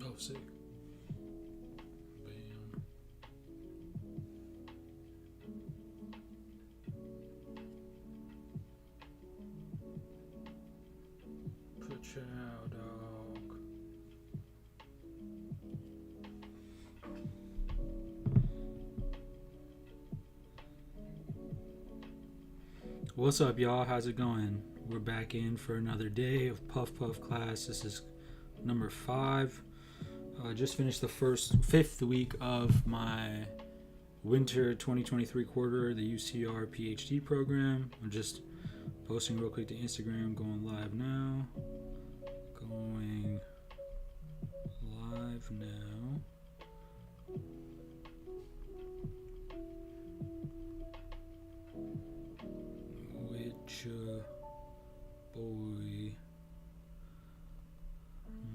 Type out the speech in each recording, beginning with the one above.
Oh, sick. Bam. Put chow, dog. What's up, y'all? How's it going? We're back in for another day of Puff Puff class. This is number 5. Just finished the fifth week of my winter 2023 quarter, the UCR PhD program. I'm just posting real quick to Instagram, going live now. Going live now. Which boy,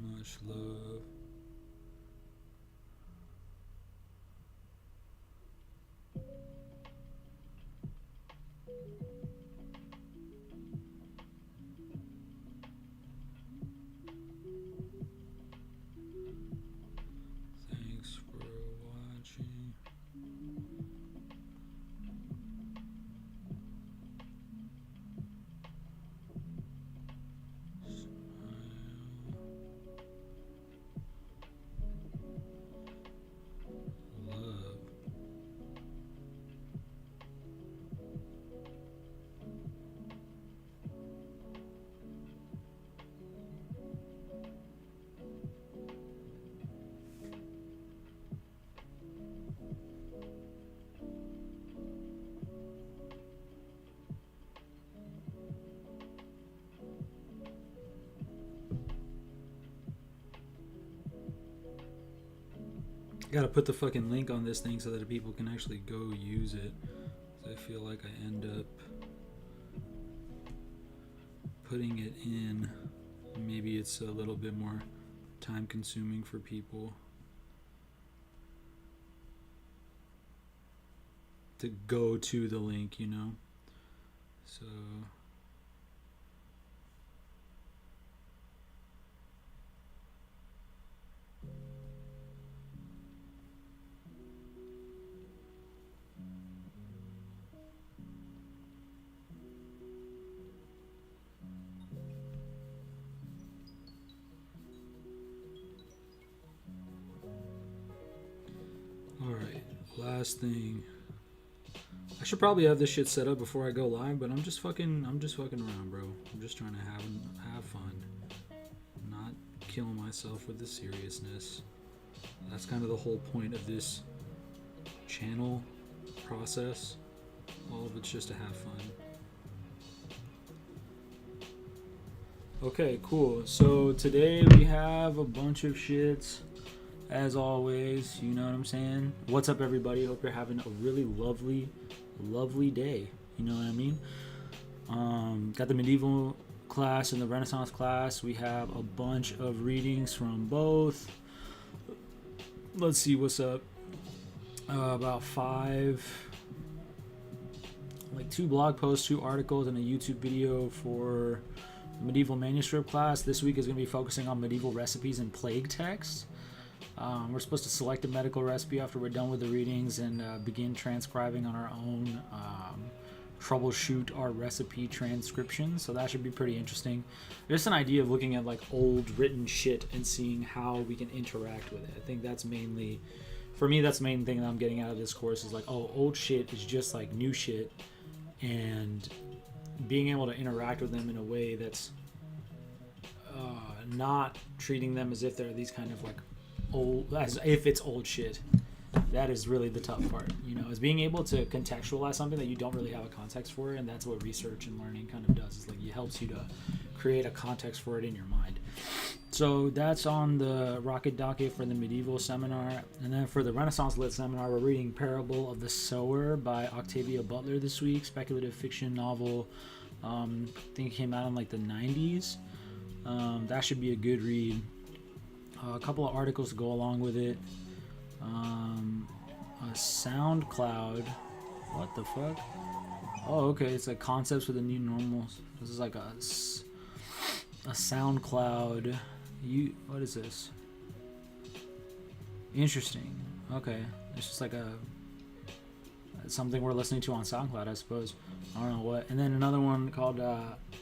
much love. Thanks for watching. Love. Gotta put the fucking link on this thing so that people can actually go use it. So I feel like I end up putting it in. Maybe it's a little bit more time consuming for people to go to the link, you know? So alright, last thing. I should probably have this shit set up before I go live, but I'm just fucking around, bro. I'm just trying to have fun. Not kill myself with the seriousness. That's kind of the whole point of this channel process. All of it's just to have fun. Okay, cool. So today we have a bunch of shits. As always, you know what I'm saying? What's up, everybody? Hope you're having a really lovely day. You know what I mean? Got the medieval class and the Renaissance class. We have a bunch of readings from both. Let's see what's up. About 5, like 2 blog posts, 2 articles, and a YouTube video for the medieval manuscript class. This week is going to be focusing on medieval recipes and plague texts. We're supposed to select a medical recipe after we're done with the readings and begin transcribing on our own, troubleshoot our recipe transcription. So that should be pretty interesting. Just an idea of looking at like old written shit and seeing how we can interact with it. I think that's mainly, for me, that's the main thing that I'm getting out of this course is like, oh, old shit is just like new shit, and being able to interact with them in a way that's not treating them as if they're these kind of like old, as if it's old shit. That is really the tough part, you know, is being able to contextualize something that you don't really have a context for. And that's what research and learning kind of does, is like it helps you to create a context for it in your mind. So that's on the rocket docket for the medieval seminar. And then for the Renaissance lit seminar, we're reading Parable of the Sower by Octavia Butler this week, speculative fiction novel. I think it came out in like the 90s. That should be a good read. A couple of articles to go along with it. A SoundCloud. What the fuck? Oh, okay. It's like concepts for the new normals. This is like a SoundCloud. What is this? Interesting. Okay. It's just like something we're listening to on SoundCloud, I suppose. I don't know what. And then another one called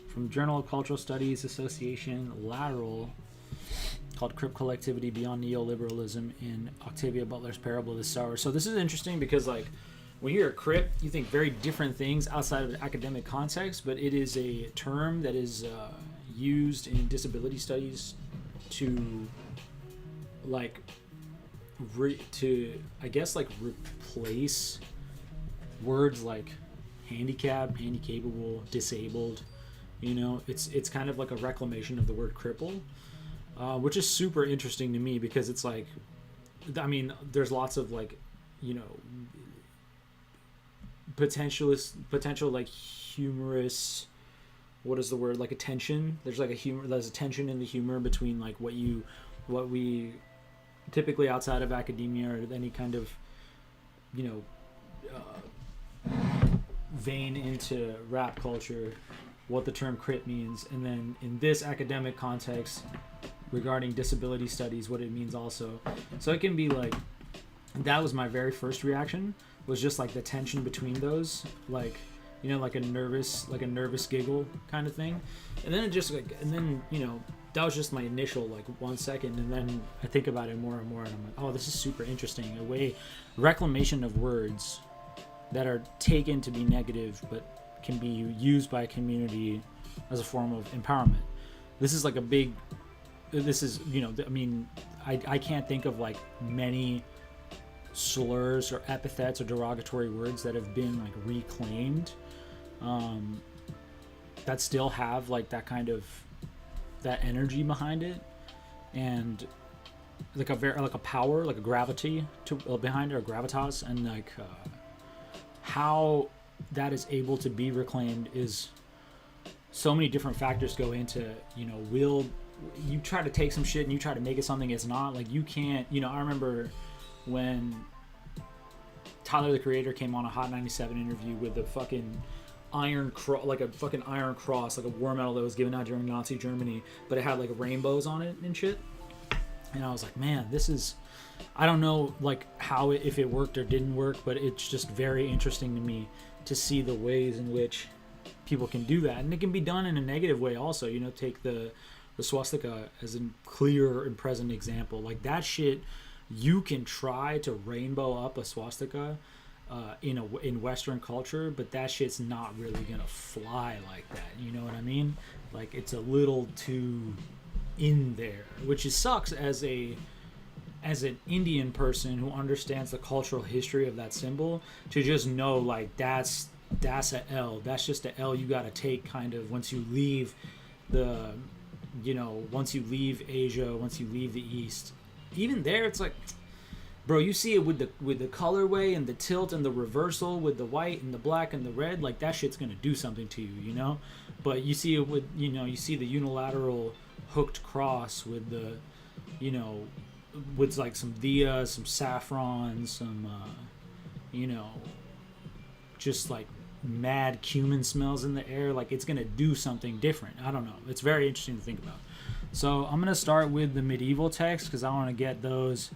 from Journal of Cultural Studies Association Lateral, called Crip Collectivity Beyond Neoliberalism in Octavia Butler's Parable of the Sower. So this is interesting because, like, when you hear Crip, you think very different things outside of the academic context, but it is a term that is used in disability studies to, like, replace words like handicap, handicapable, disabled. You know, it's kind of like a reclamation of the word cripple, which is super interesting to me because it's like, I mean, there's lots of, like, you know, potential like humorous, what is the word, like attention. There's like there's a tension in the humor between like what we typically outside of academia or any kind of, you know, vein into rap culture, what the term crip means, and then in this academic context regarding disability studies, what it means also. So it can be like, that was my very first reaction, was just like the tension between those, like, you know, like a nervous giggle kind of thing. And then it just like, and then, you know, that was just my initial like 1 second, and then I think about it more and more, and I'm like, oh, this is super interesting. Reclamation of words that are taken to be negative but can be used by a community as a form of empowerment. This is, you know, I mean, I can't think of like many slurs or epithets or derogatory words that have been like reclaimed, that still have like that kind of, that energy behind it, and like a power, like a gravity behind it, or gravitas, and like how that is able to be reclaimed is so many different factors go into, you know, will you try to take some shit and you try to make it something it's not. Like, you can't, you know, I remember when Tyler the Creator came on a Hot 97 interview with the fucking iron cross, like a fucking iron cross, like a war medal that was given out during Nazi Germany, but it had like rainbows on it and shit. And I was like, man, this is, I don't know like how if it worked or didn't work, but it's just very interesting to me to see the ways in which people can do that. And it can be done in a negative way also. You know, take the swastika as a clear and present example. Like, that shit, you can try to rainbow up a swastika in Western culture, but that shit's not really gonna fly like that. You know what I mean? Like, it's a little too in there, which sucks as an Indian person who understands the cultural history of that symbol, to just know like that's a L. That's just a L you gotta take, kind of, once you leave the, you know, once you leave Asia, once you leave the East. Even there, it's like, bro, you see it with the colorway and the tilt and the reversal with the white and the black and the red. Like, that shit's gonna do something to you, you know. But you see it with, you know, you see the unilateral hooked cross with the, you know, with like some dia, some saffron, some you know, just like mad cumin smells in the air. Like, it's gonna do something different. I don't know, it's very interesting to think about. So I'm gonna start with the medieval text because I want to get those.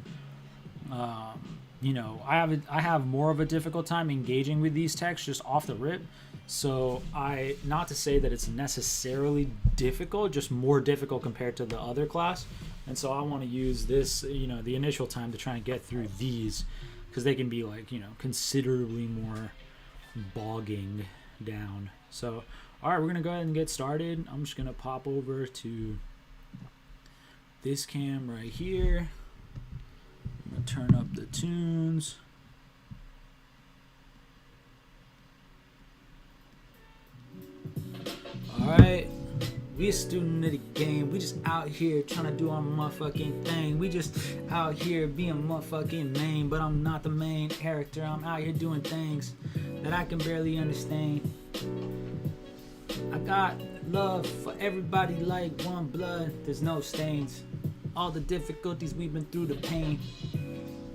You know, I have more of a difficult time engaging with these texts just off the rip. So not to say that it's necessarily difficult, just more difficult compared to the other class. And so I want to use this, you know, the initial time to try and get through these, because they can be like, you know, considerably more bogging down. So, all right, we're gonna go ahead and get started. I'm just gonna pop over to this cam right here. I'm gonna turn up the tunes. Alright, we a student of the game. We just out here trying to do our motherfucking thing. We just out here being motherfucking main, but I'm not the main character. I'm out here doing things that I can barely understand. I got love for everybody like one blood. There's no stains. All the difficulties we've been through, the pain.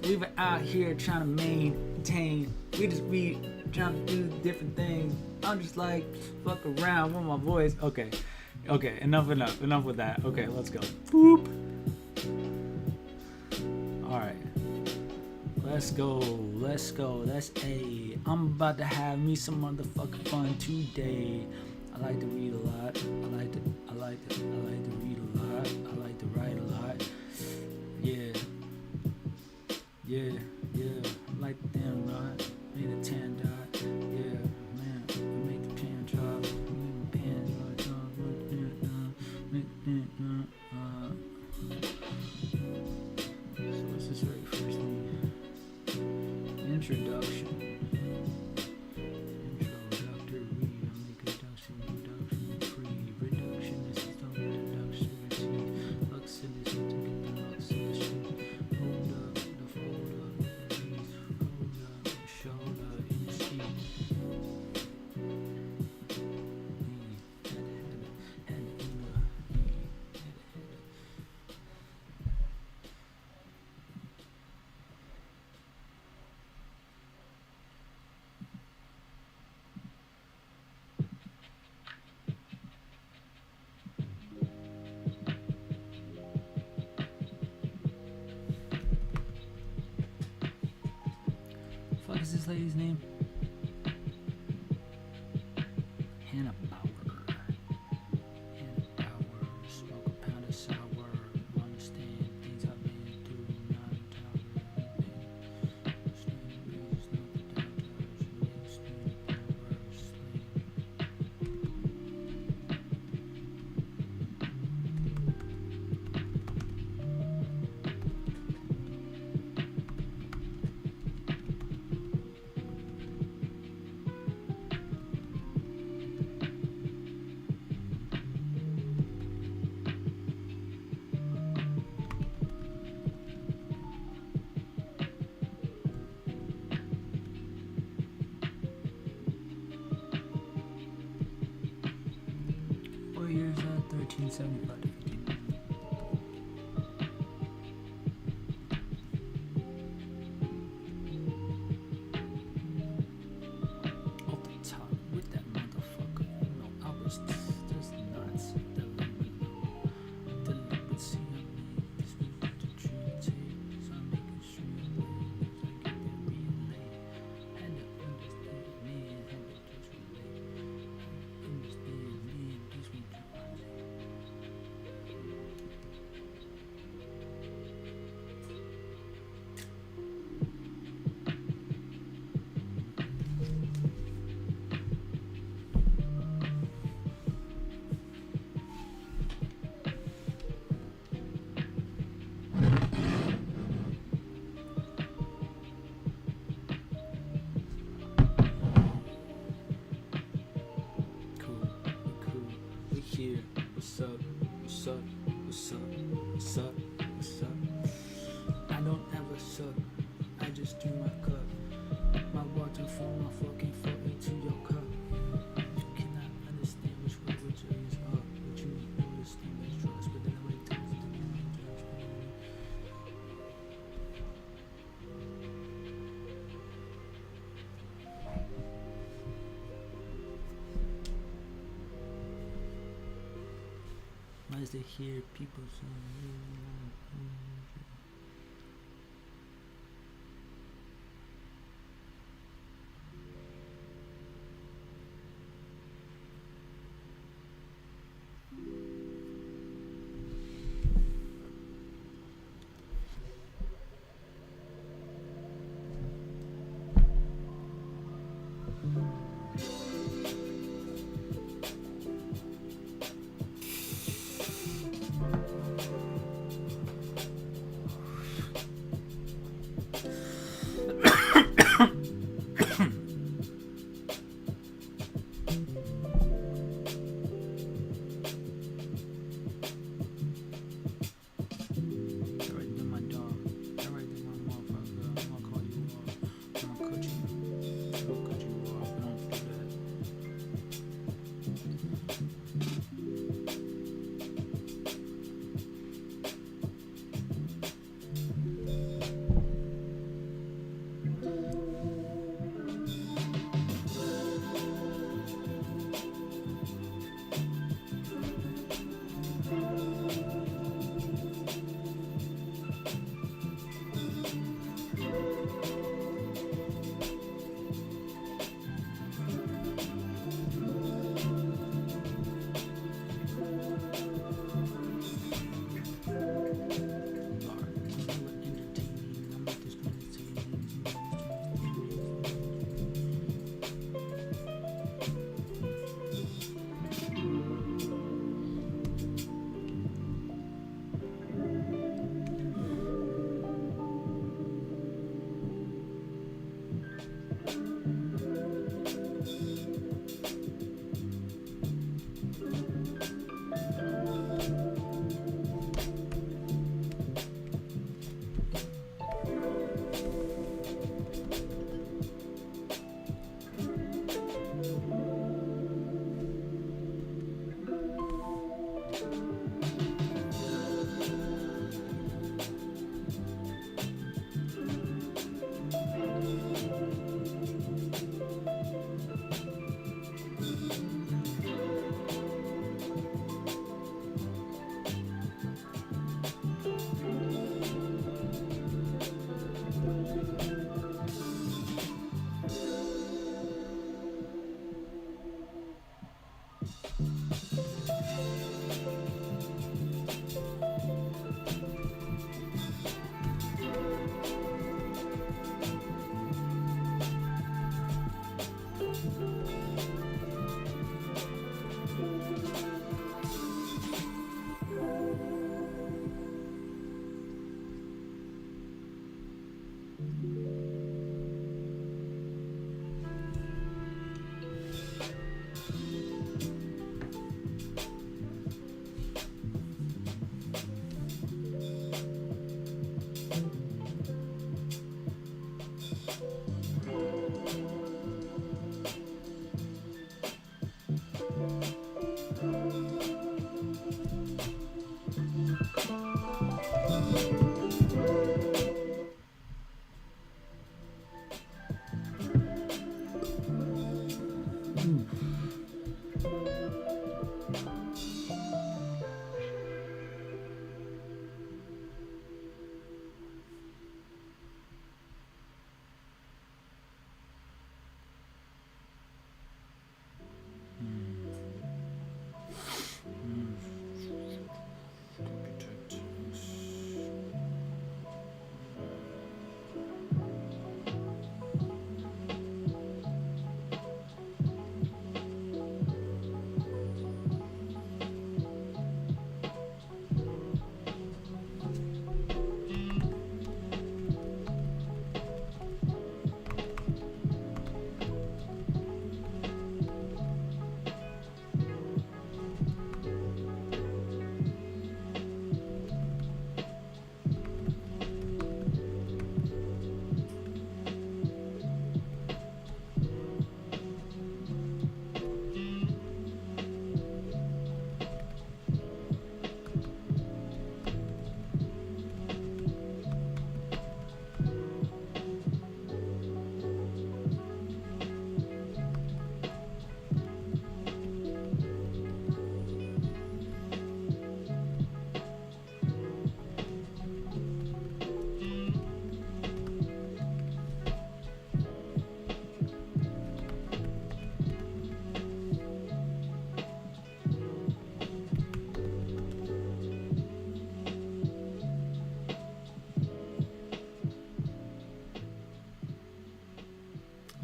We were out here trying to maintain. We just be trying to do different things. I'm just like, fuck around with my voice. Okay, enough with that. Okay, let's go. Boop. Alright. Let's go. Let's go. That's A. I'm about to have me some motherfucking fun today. I like to read a lot. I like to read a lot. I like to write a lot. Yeah. I like the damn dot. Made a tan dot. Yeah, man. We make the pan drop. So what's this very first thing? Introduction. Intro, Dr. Reed. I make reduction free. Reduction is the reduction routine. Lux in this to get the lux in the street. Hold up, the fold up, the knees. Hold up, the shoulder in the street. Fuck is this lady's name? Hannah Bauer. Hannah Bauer. Smoke a pound of sour. Understand things I've been through. Not tolerant. Stand bills, not the doubters. Stand powers. What year is that? 1375 to 15. Off the top with that motherfucker. No, I was just nuts. Delicacy, I mean, this was the tree tape. So I'm making sure I get that relay. Had to understand, man, had to just relate. Understand, man, this we do. Cool. We here. What's up? What's up? What's up? What's up? What's up? I don't ever suck. I just do my cup. My water from my fucking foot into your cup. You cannot understand which way is up. But you know this thing is trust. But then I like to the human judgment. Why is it here? People saying.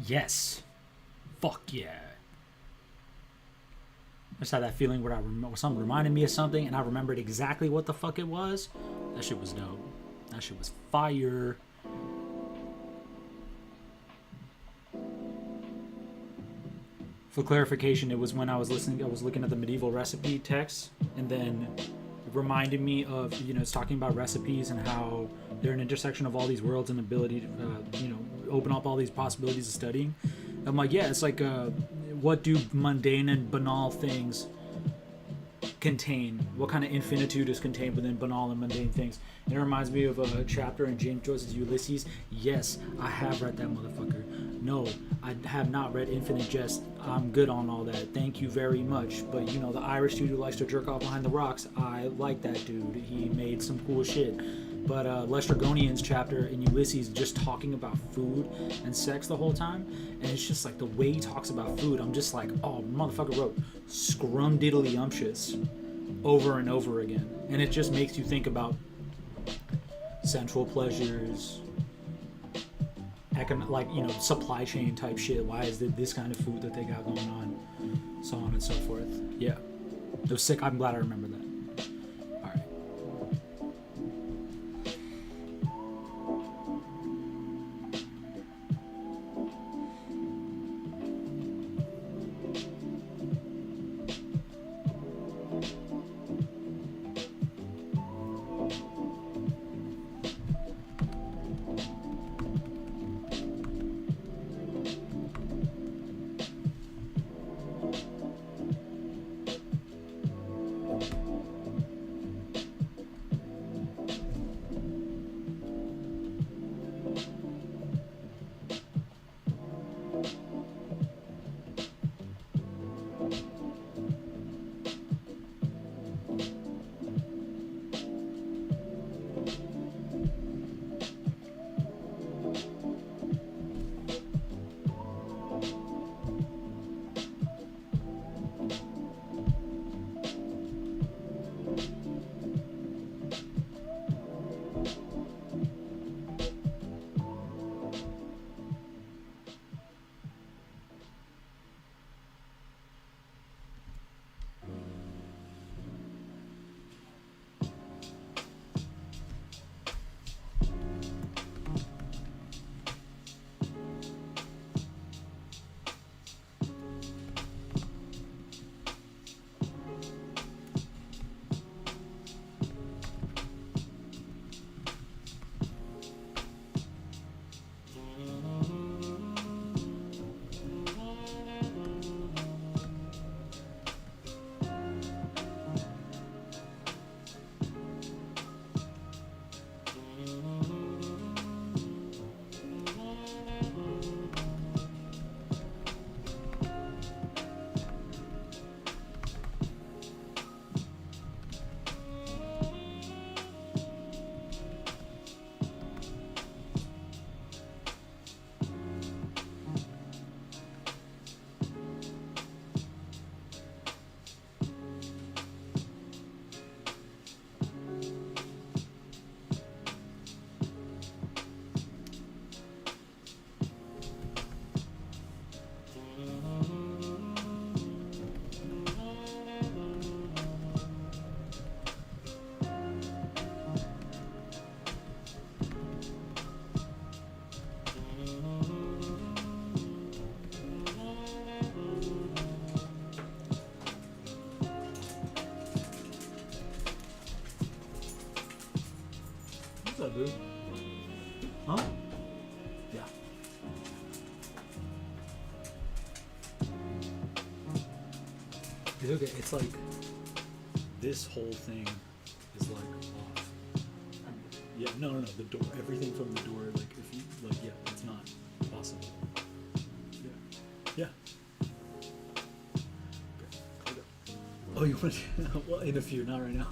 Yes. Fuck yeah. I just had that feeling where something reminded me of something and I remembered exactly what the fuck it was. That shit was dope. That shit was fire. For clarification, it was when I was looking at the medieval recipe text, and then it reminded me of, it's talking about recipes and how they're an intersection of all these worlds and ability to, open up all these possibilities of studying. I'm like, yeah, it's like, what do mundane and banal things contain? What kind of infinitude is contained within banal and mundane things? And it reminds me of a chapter in James Joyce's Ulysses. Yes, I have read that motherfucker. No, I have not read Infinite Jest. I'm good on all that. Thank you very much. But the Irish dude who likes to jerk off behind the rocks, I like that dude. He made some cool shit. But Lestragonian's chapter in Ulysses just talking about food and sex the whole time, and it's just like the way he talks about food, I'm just like, oh, motherfucker wrote scrumdiddlyumptious over and over again, and it just makes you think about sensual pleasures, supply chain type shit. Why is there this kind of food that they got going on, so on and so forth. Yeah, it was sick. I'm glad I remember that. What's up, dude? Huh? Yeah. It's okay. It's like this whole thing is like off. Yeah, no. The door, everything from the door, like if you like, yeah, it's not possible. Yeah. Okay. Oh, you want to? Well, in a few, not right now.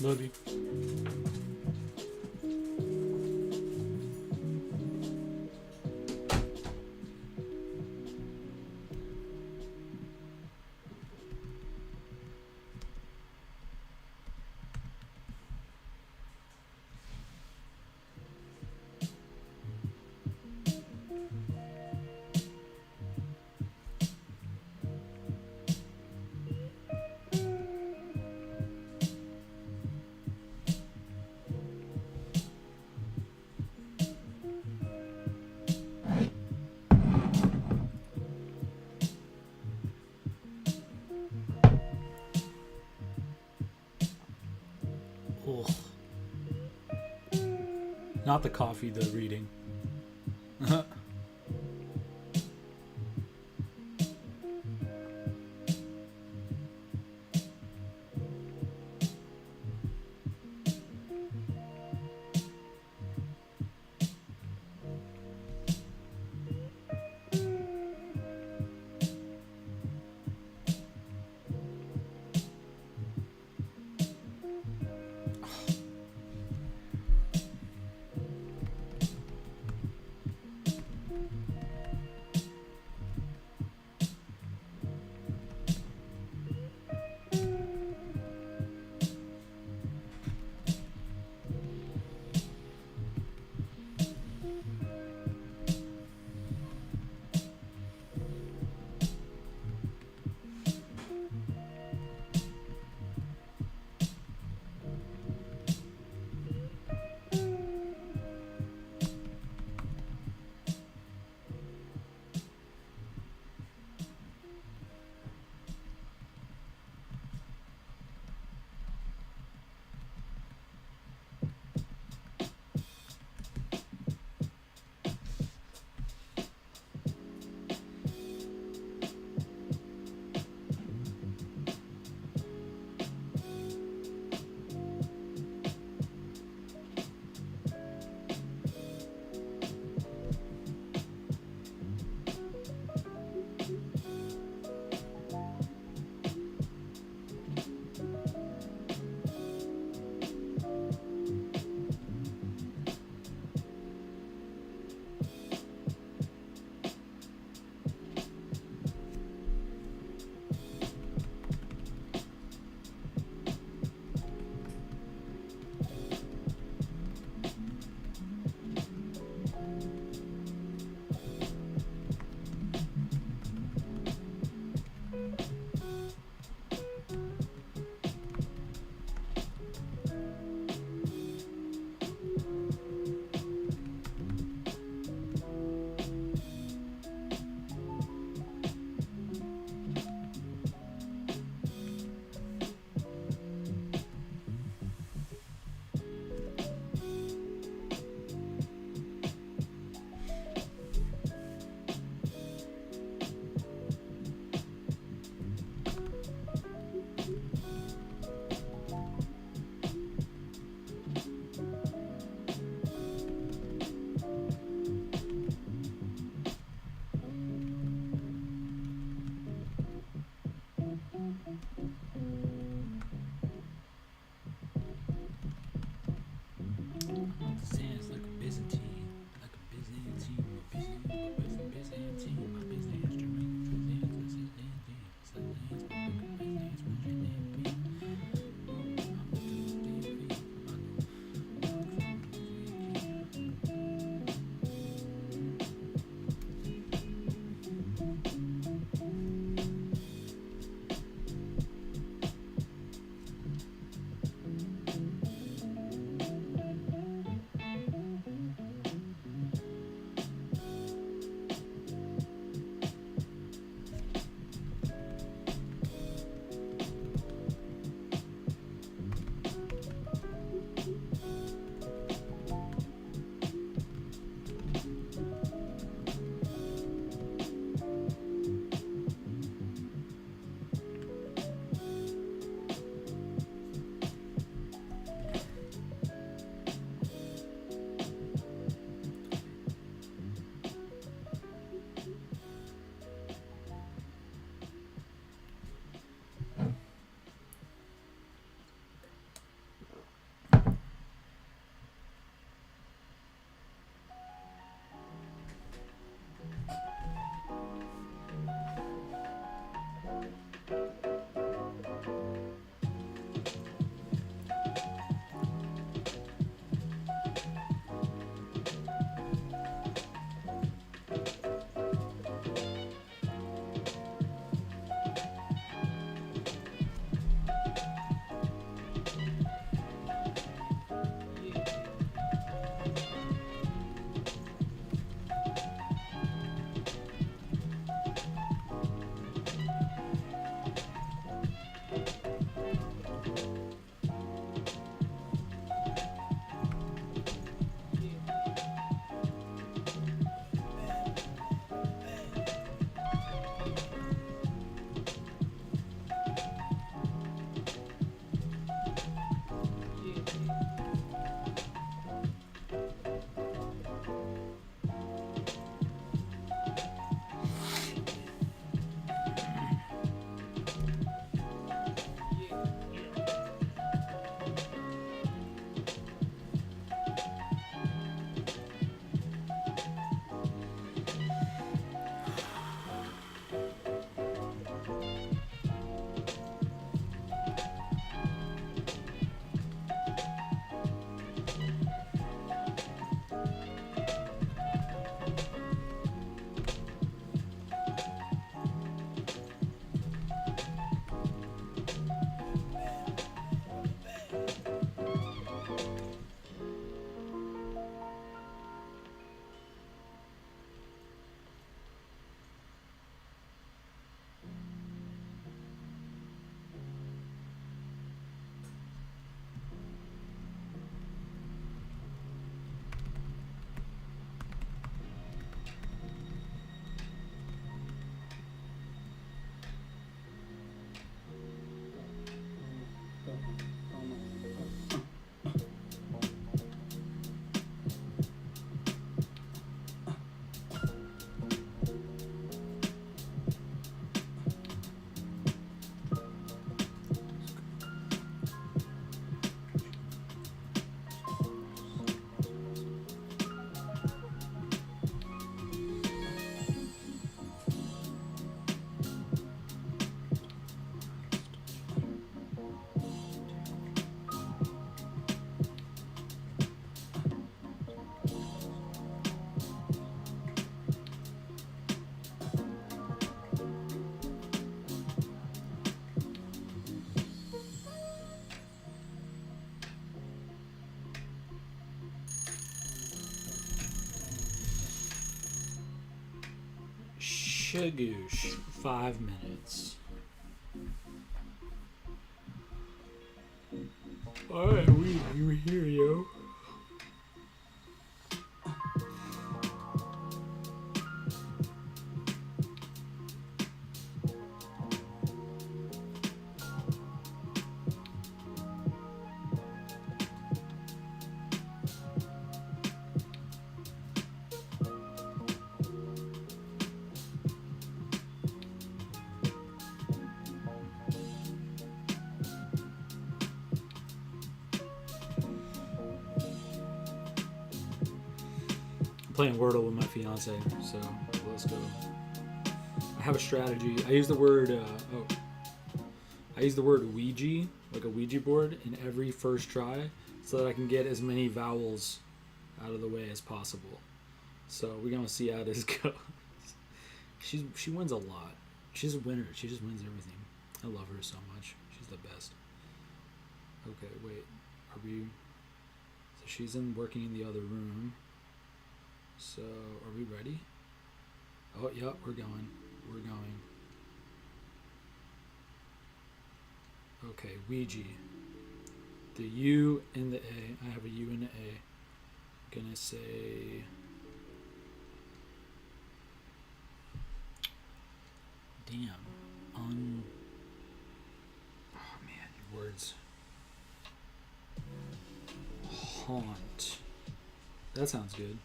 Love you. Oh. Not the coffee, the reading. Shagoosh. 5 minutes. Alright, you were here, yo. Playing Wordle with my fiance, so let's go. I have a strategy. I use the word Ouija, like a Ouija board, in every first try, so that I can get as many vowels out of the way as possible. So we're gonna see how this goes. She wins a lot. She's a winner. She just wins everything. I love her so much. She's the best. Okay, wait. Are we? So she's working in the other room. So, are we ready? Oh, yep, we're going. We're going. Okay, Ouija. The U and the A. I have a U and an A. I'm gonna say... Damn. Oh, man, words. Haunt. That sounds good.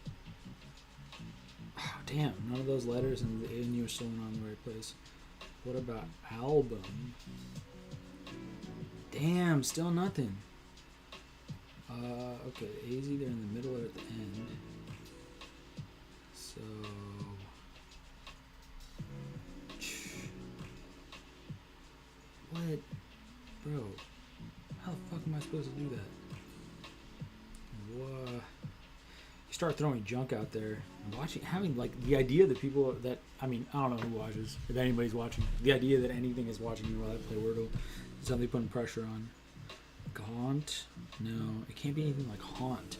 Oh, damn, none of those letters and the A and U are still not in the right place. What about album? Damn, still nothing. Okay, the A's either in the middle or at the end. So... What? Bro, how the fuck am I supposed to do that? What? You start throwing junk out there and having like the idea that people that, I mean, I don't know who watches, if anybody's watching, the idea that anything is watching me while I play Wordle is something putting pressure on. Gaunt? No, it can't be anything like haunt.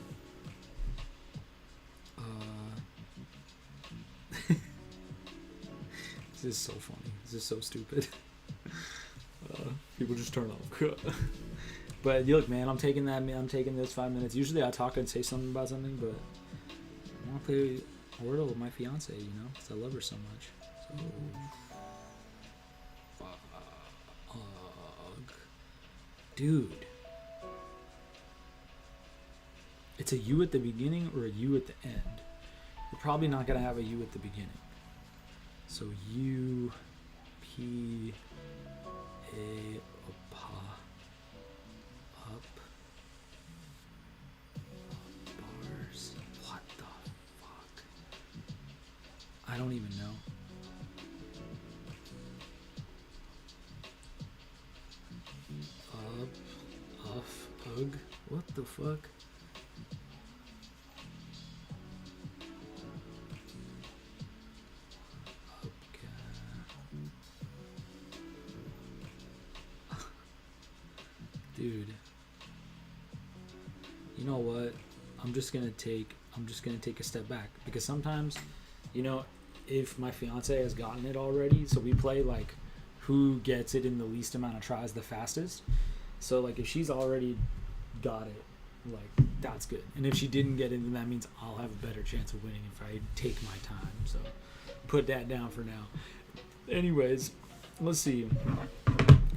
This is so funny. This is so stupid. People just turn off. But look, man, I'm taking those 5 minutes. Usually I talk and say something about something, but I want to play Wordle with my fiance, you know, because I love her so much. So, fuck. Dude. It's a U at the beginning or a U at the end. You're probably not going to have a U at the beginning. So U, P, A, up, bars. What the fuck? I don't even know. Ugh. What the fuck? Dude, you know what? I'm just gonna take a step back, because sometimes, you know, if my fiance has gotten it already, so we play like who gets it in the least amount of tries the fastest. So like if she's already got it, like that's good. And if she didn't get it, then that means I'll have a better chance of winning if I take my time. So put that down for now. Anyways, let's see.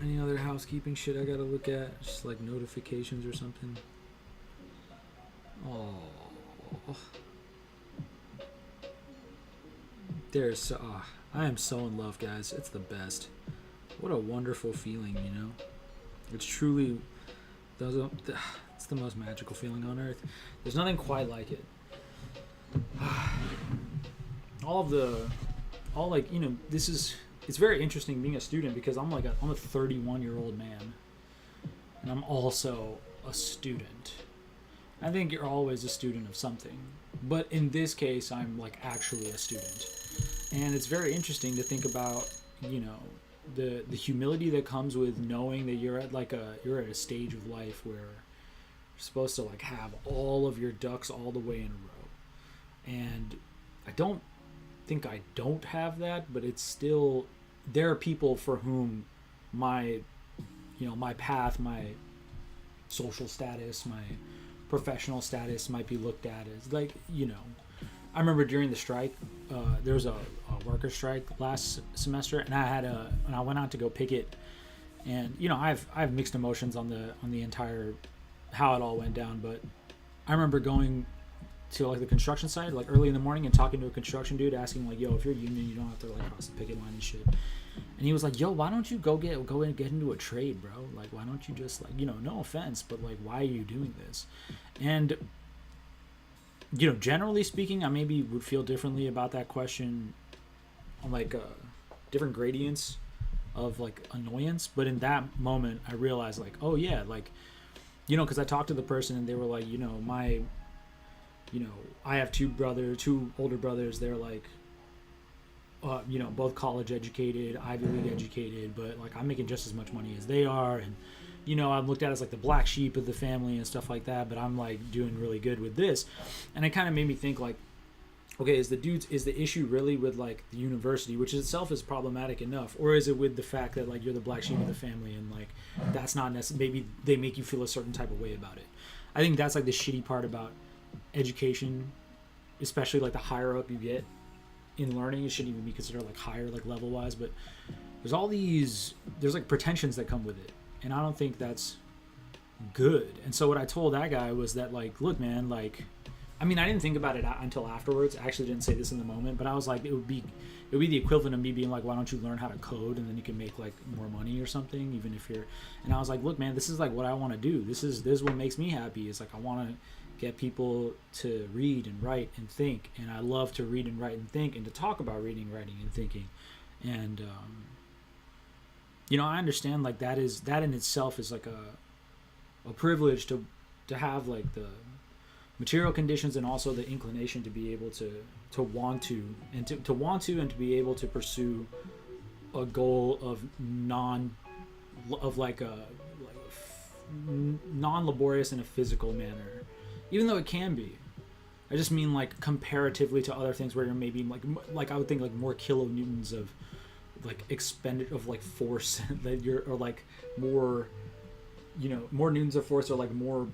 Any other housekeeping shit I gotta look at? Just like notifications or something. Oh, I am so in love, guys. It's the best. What a wonderful feeling, you know. It's truly, it's the most magical feeling on earth. There's nothing quite like it. It's very interesting being a student, because I'm a 31-year-old man, and I'm also a student. I think you're always a student of something, but in this case, I'm like actually a student, and it's very interesting to think about, you know, the humility that comes with knowing that you're at a stage of life where you're supposed to like have all of your ducks all the way in a row, and I don't think I don't have that, but it's still, there are people for whom my, my path, my social status, my professional status might be looked at as like, I remember during the strike, there was a worker strike last semester, and I went out to go picket, and I have mixed emotions on the entire how it all went down, but I remember going to like the construction site like early in the morning and talking to a construction dude, asking like, yo, if you're union, you don't have to like cross the picket line and shit. And he was like, yo, why don't you go and get into a trade, bro? Like, why don't you just like, no offense, but like, why are you doing this? And generally speaking, I maybe would feel differently about that question on like different gradients of like annoyance. But in that moment, I realized like, oh yeah, like, because I talked to the person and they were like, I have two older brothers. They're like, both college educated, Ivy League educated, but like I'm making just as much money as they are, and I'm looked at as like the black sheep of the family and stuff like that, but I'm like doing really good with this. And it kind of made me think like, okay, is the issue really with like the university, which itself is problematic enough, or is it with the fact that like you're the black sheep of the family and like that's not necessarily, maybe they make you feel a certain type of way about it. I think that's like the shitty part about education, especially like the higher up you get in learning. It shouldn't even be considered like higher like level wise, but there's like pretensions that come with it, and I don't think that's good. And so what I told that guy was that like, look man, like, I mean, I didn't think about it until afterwards. I actually didn't say this in the moment, but I was like, it would be the equivalent of me being like, why don't you learn how to code and then you can make like more money or something, even if you're. And I was like, look man, this is like what I want to do. This is what makes me happy. It's like I want to get people to read and write and think, and I love to read and write and think and to talk about reading, writing, and thinking. And I understand like that in itself is like a privilege to have like the material conditions and also the inclination to be able to want to and to be able to pursue a goal of non-laborious in a physical manner, even though it can be. I just mean like comparatively to other things where you're maybe like I would think like more kilonewtons of like expended of like force that you're, or like more more newtons of force, or like more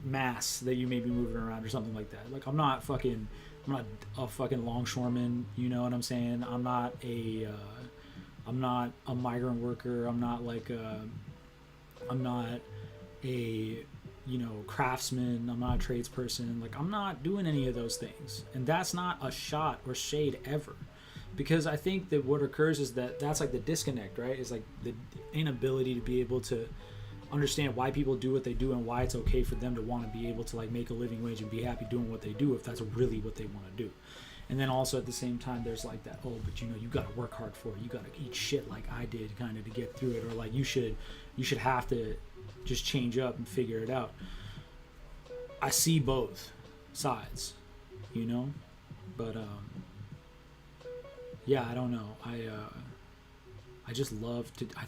mass that you may be moving around or something like that. Like I'm not a fucking longshoreman, you know what I'm saying? I'm not a migrant worker. I'm not a craftsman. I'm not a tradesperson. Like I'm not doing any of those things. And that's not a shot or shade ever. Because I think that what occurs is that's like the disconnect, right? Is like the inability to be able to understand why people do what they do and why it's okay for them to want to be able to like make a living wage and be happy doing what they do if that's really what they want to do. And then also at the same time there's like that, oh, but you got to work hard for it. You got to eat shit like I did kind of to get through it, or like you should have to just change up and figure it out. I see both sides, but yeah, I don't know. I just love to. I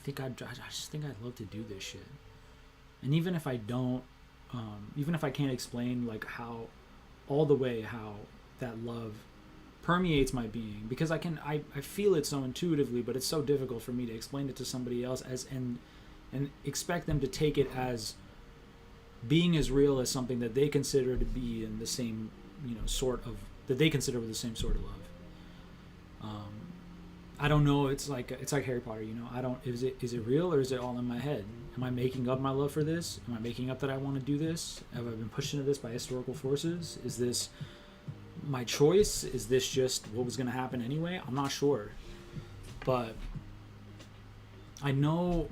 just think I'd love to do this shit. And even if I don't, even if I can't explain like how that love permeates my being, because I feel it so intuitively, but it's so difficult for me to explain it to somebody else and expect them to take it as being as real as something that they consider to be in the same that they consider with the same sort of love. I don't know. It's like Harry Potter. I don't. Is it real or is it all in my head? Am I making up my love for this? Am I making up that I want to do this? Have I been pushed into this by historical forces? Is this my choice? Is this just what was going to happen anyway? I'm not sure, but I know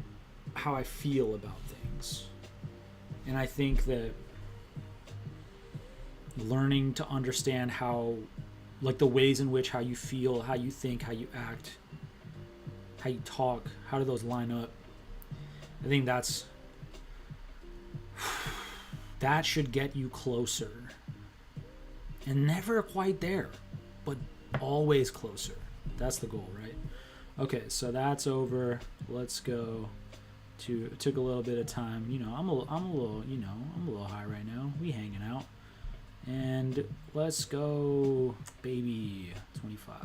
how I feel about things, and I think that learning to understand how. Like the ways in which how you feel, how you think, how you act, how you talk, how do those line up? I think that should get you closer. And never quite there, but always closer. That's the goal, right? Okay, so that's over. Let's go to. It took a little bit of time. I'm a little high right now. We hanging out. And let's go, baby. 25.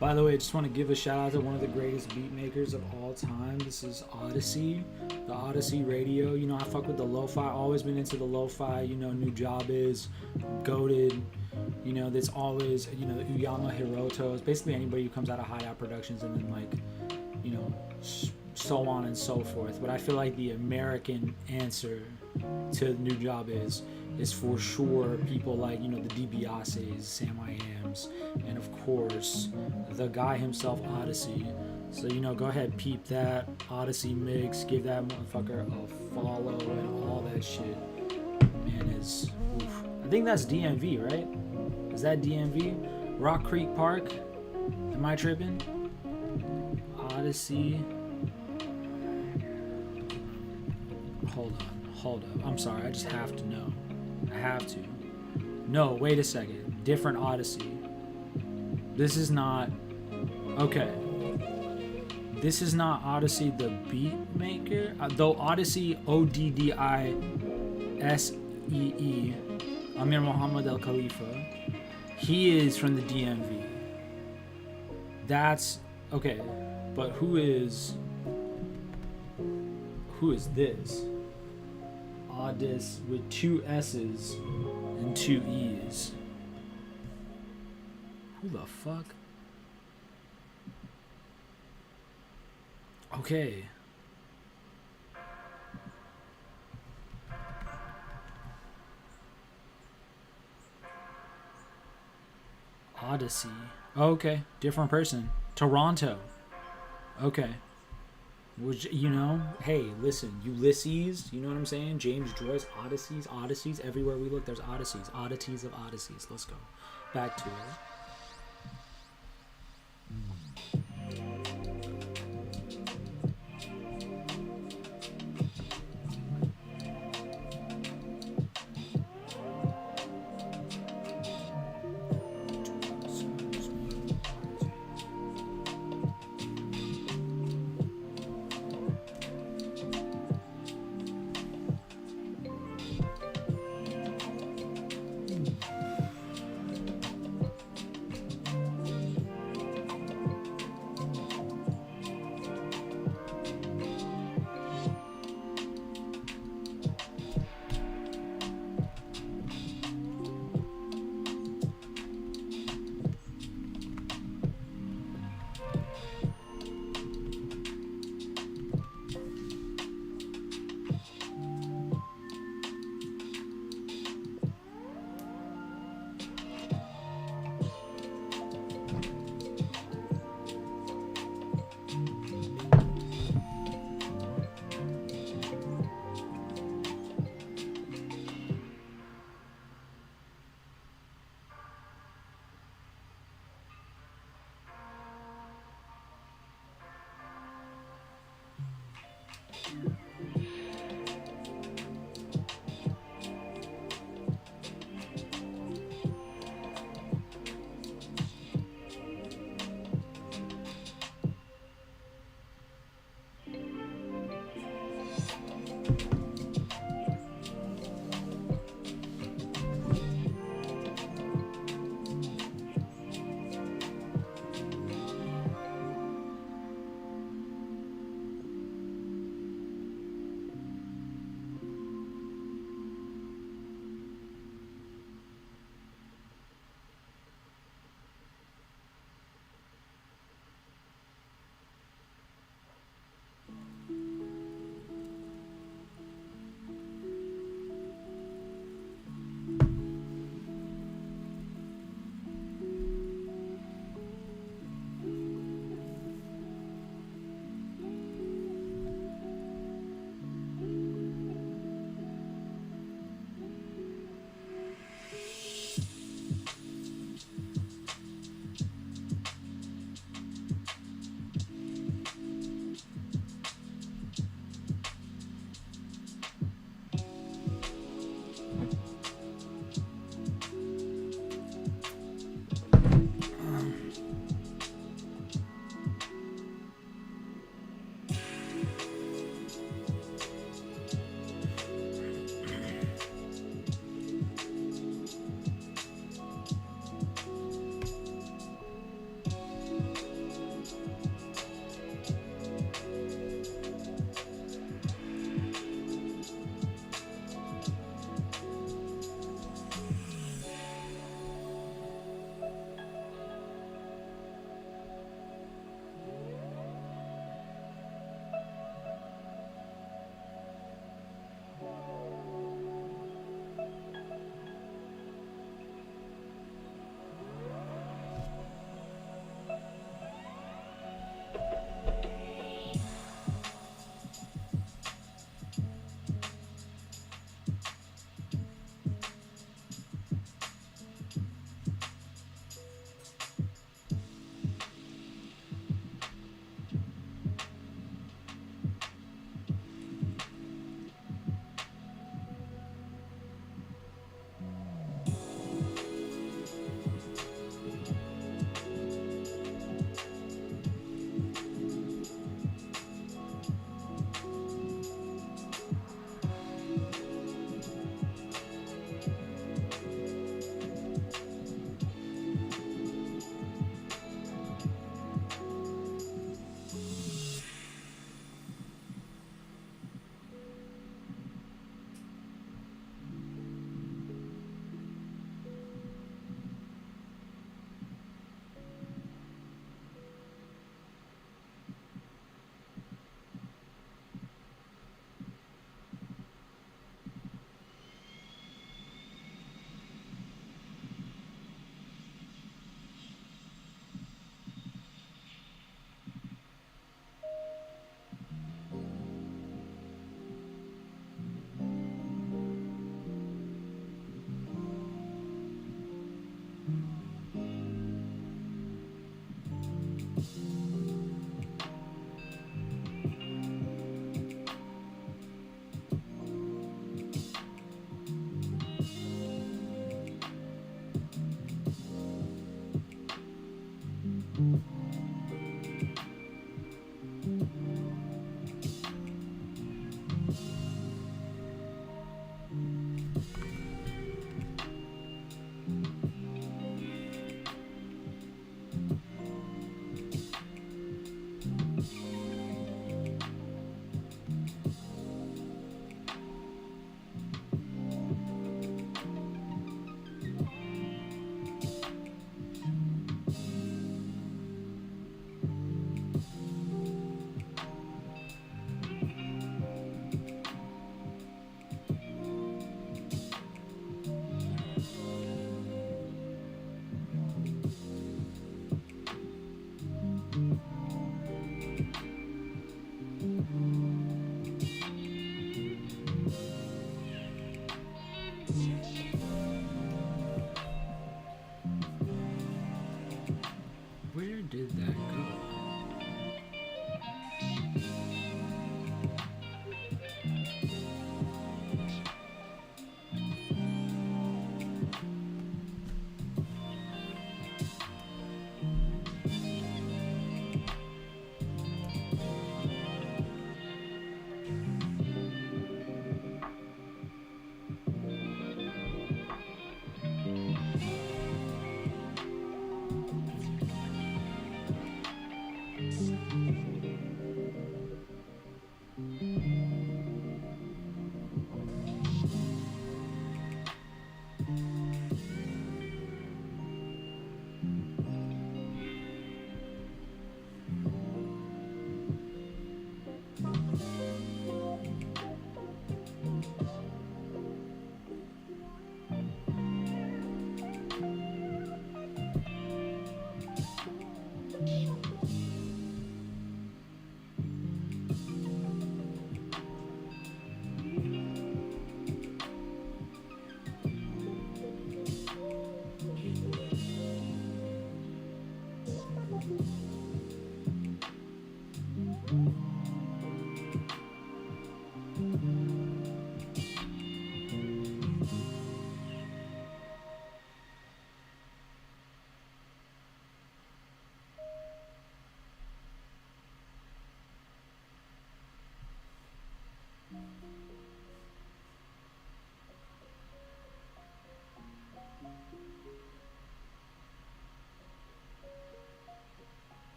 By the way, I just want to give a shout out to one of the greatest beat makers of all time. This is Odyssey, the Odyssey Radio. You know, I fuck with the lo-fi. Always been into the lo-fi. You know, New Job is goated. You know, there's always, you know, the Uyama Hirotos. Basically anybody who comes out of Hideout Productions, and then like, you know, so on and so forth. But I feel like the American answer to New Job is for sure people like, you know, the DiBiases, Sam I Ams, and of course the guy himself, Odyssey. So, you know, go ahead, peep that Odyssey mix, give that motherfucker a follow and all that shit. Man, is oof. I think that's DMV, right? Is that DMV? Rock Creek Park? Am I tripping? Odyssey. Hold up. I'm sorry, I just have to know. I have to. No, wait a second. Different Odyssey. This is not... Okay. This is not Odyssey the beat maker. Though Odyssey Oddisee, Amir Muhammad Al Khalifa. He is from the DMV. That's... Okay. But who is this? Odyssey with 2 S's and 2 E's. Who the fuck? Okay. Odyssey. Okay, different person. Toronto. Okay. Which, you know, hey, listen, Ulysses, you know what I'm saying? James Joyce, Odysseys, everywhere we look, there's Odysseys, oddities of Odysseys. Let's go. Back to it.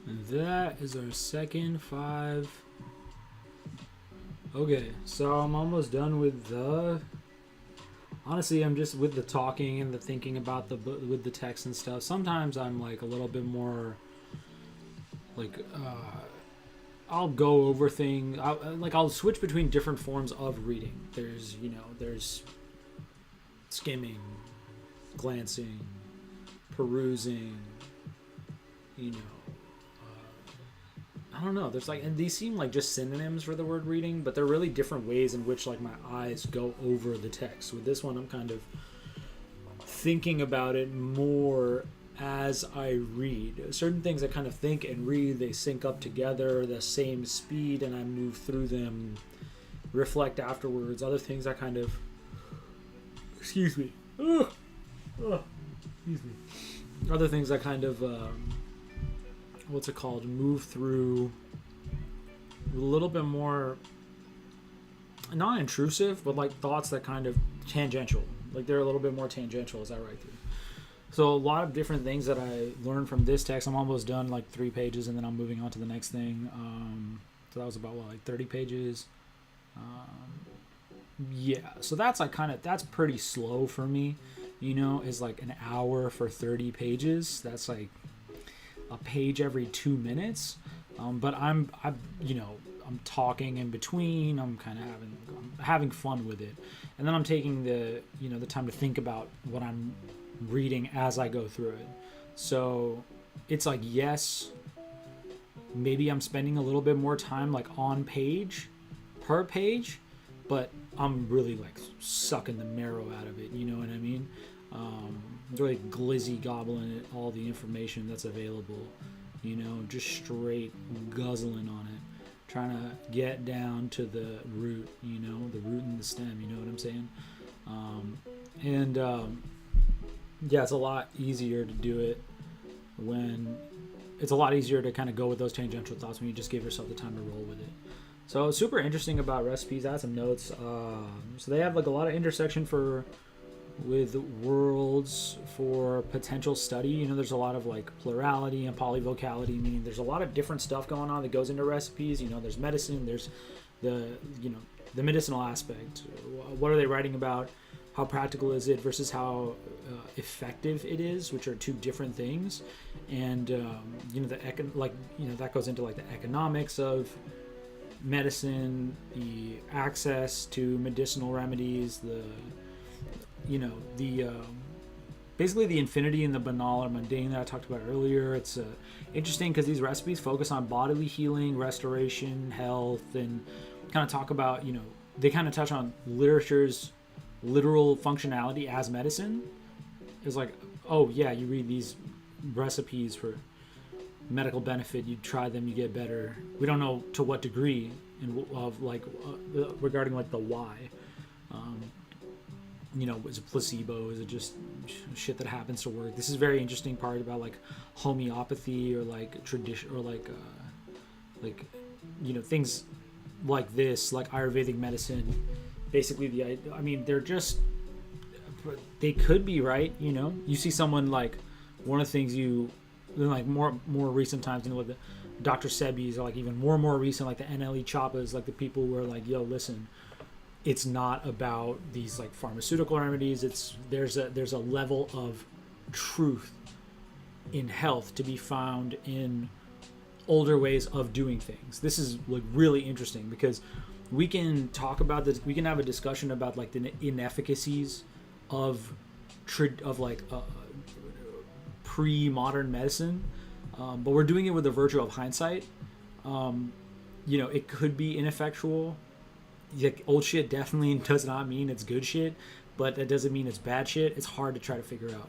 And that is our second 5. Okay, so I'm almost done with the... Honestly, I'm just with the talking and the thinking about with the text and stuff. Sometimes I'm like a little bit more like I'll go over things. I'll switch between different forms of reading. There's skimming, glancing, perusing. I don't know. There's and these seem like just synonyms for the word reading, but they're really different ways in which my eyes go over the text. With this one, I'm kind of thinking about it more as I read. Certain things I kind of think and read, they sync up together, the same speed, and I move through them, reflect afterwards. Other things I kind of... Excuse me. Excuse me. Other things I kind of... move through a little bit more, not intrusive, but thoughts that kind of tangential. They're a little bit more tangential as I write through. So a lot of different things that I learned from this text. I'm almost done, 3 pages, and then I'm moving on to the next thing. So that was about 30 pages. So that's that's pretty slow for me. Is an hour for 30 pages. That's a page every 2 minutes. But I'm talking in between. I'm kind of having fun with it, and then I'm taking the time to think about what I'm reading as I go through it. So it's yes, maybe I'm spending a little bit more time on page per page, but I'm really sucking the marrow out of it. You know what I mean? Really glizzy gobbling at all the information that's available. Just straight guzzling on it, trying to get down to the root. The root and the stem. You know what I'm saying? It's a lot easier to do it when it's a lot easier to kind of go with those tangential thoughts when you just give yourself the time to roll with it. So it's super interesting about recipes. I had some notes. So they have a lot of intersection with worlds for potential study. There's a lot of plurality and polyvocality, meaning there's a lot of different stuff going on that goes into recipes. There's medicine, there's the medicinal aspect. What are they writing about? How practical is it versus how effective it is, which are two different things. And that goes into the economics of medicine, the access to medicinal remedies, basically the infinity and the banal or mundane that I talked about earlier. It's interesting because these recipes focus on bodily healing, restoration, health, and kind of talk about, they kind of touch on literature's literal functionality as medicine. It's oh yeah, you read these recipes for medical benefit, you try them, you get better. We don't know to what degree regarding the why. Is it placebo? Is it just shit that happens to work? This is very interesting part about homeopathy or tradition or things like this, Ayurvedic medicine. Basically, they could be right. You see someone one of the things more recent times, with the Dr. Sebis, or even more recent, the NLE Choppas, the people who are yo, listen, it's not about these pharmaceutical remedies. There's a level of truth in health to be found in older ways of doing things. This is really interesting because we can talk about this. We can have a discussion about the inefficacies of pre-modern medicine, but we're doing it with the virtue of hindsight. It could be ineffectual. Old shit definitely does not mean it's good shit, but that doesn't mean it's bad shit. It's hard to try to figure out.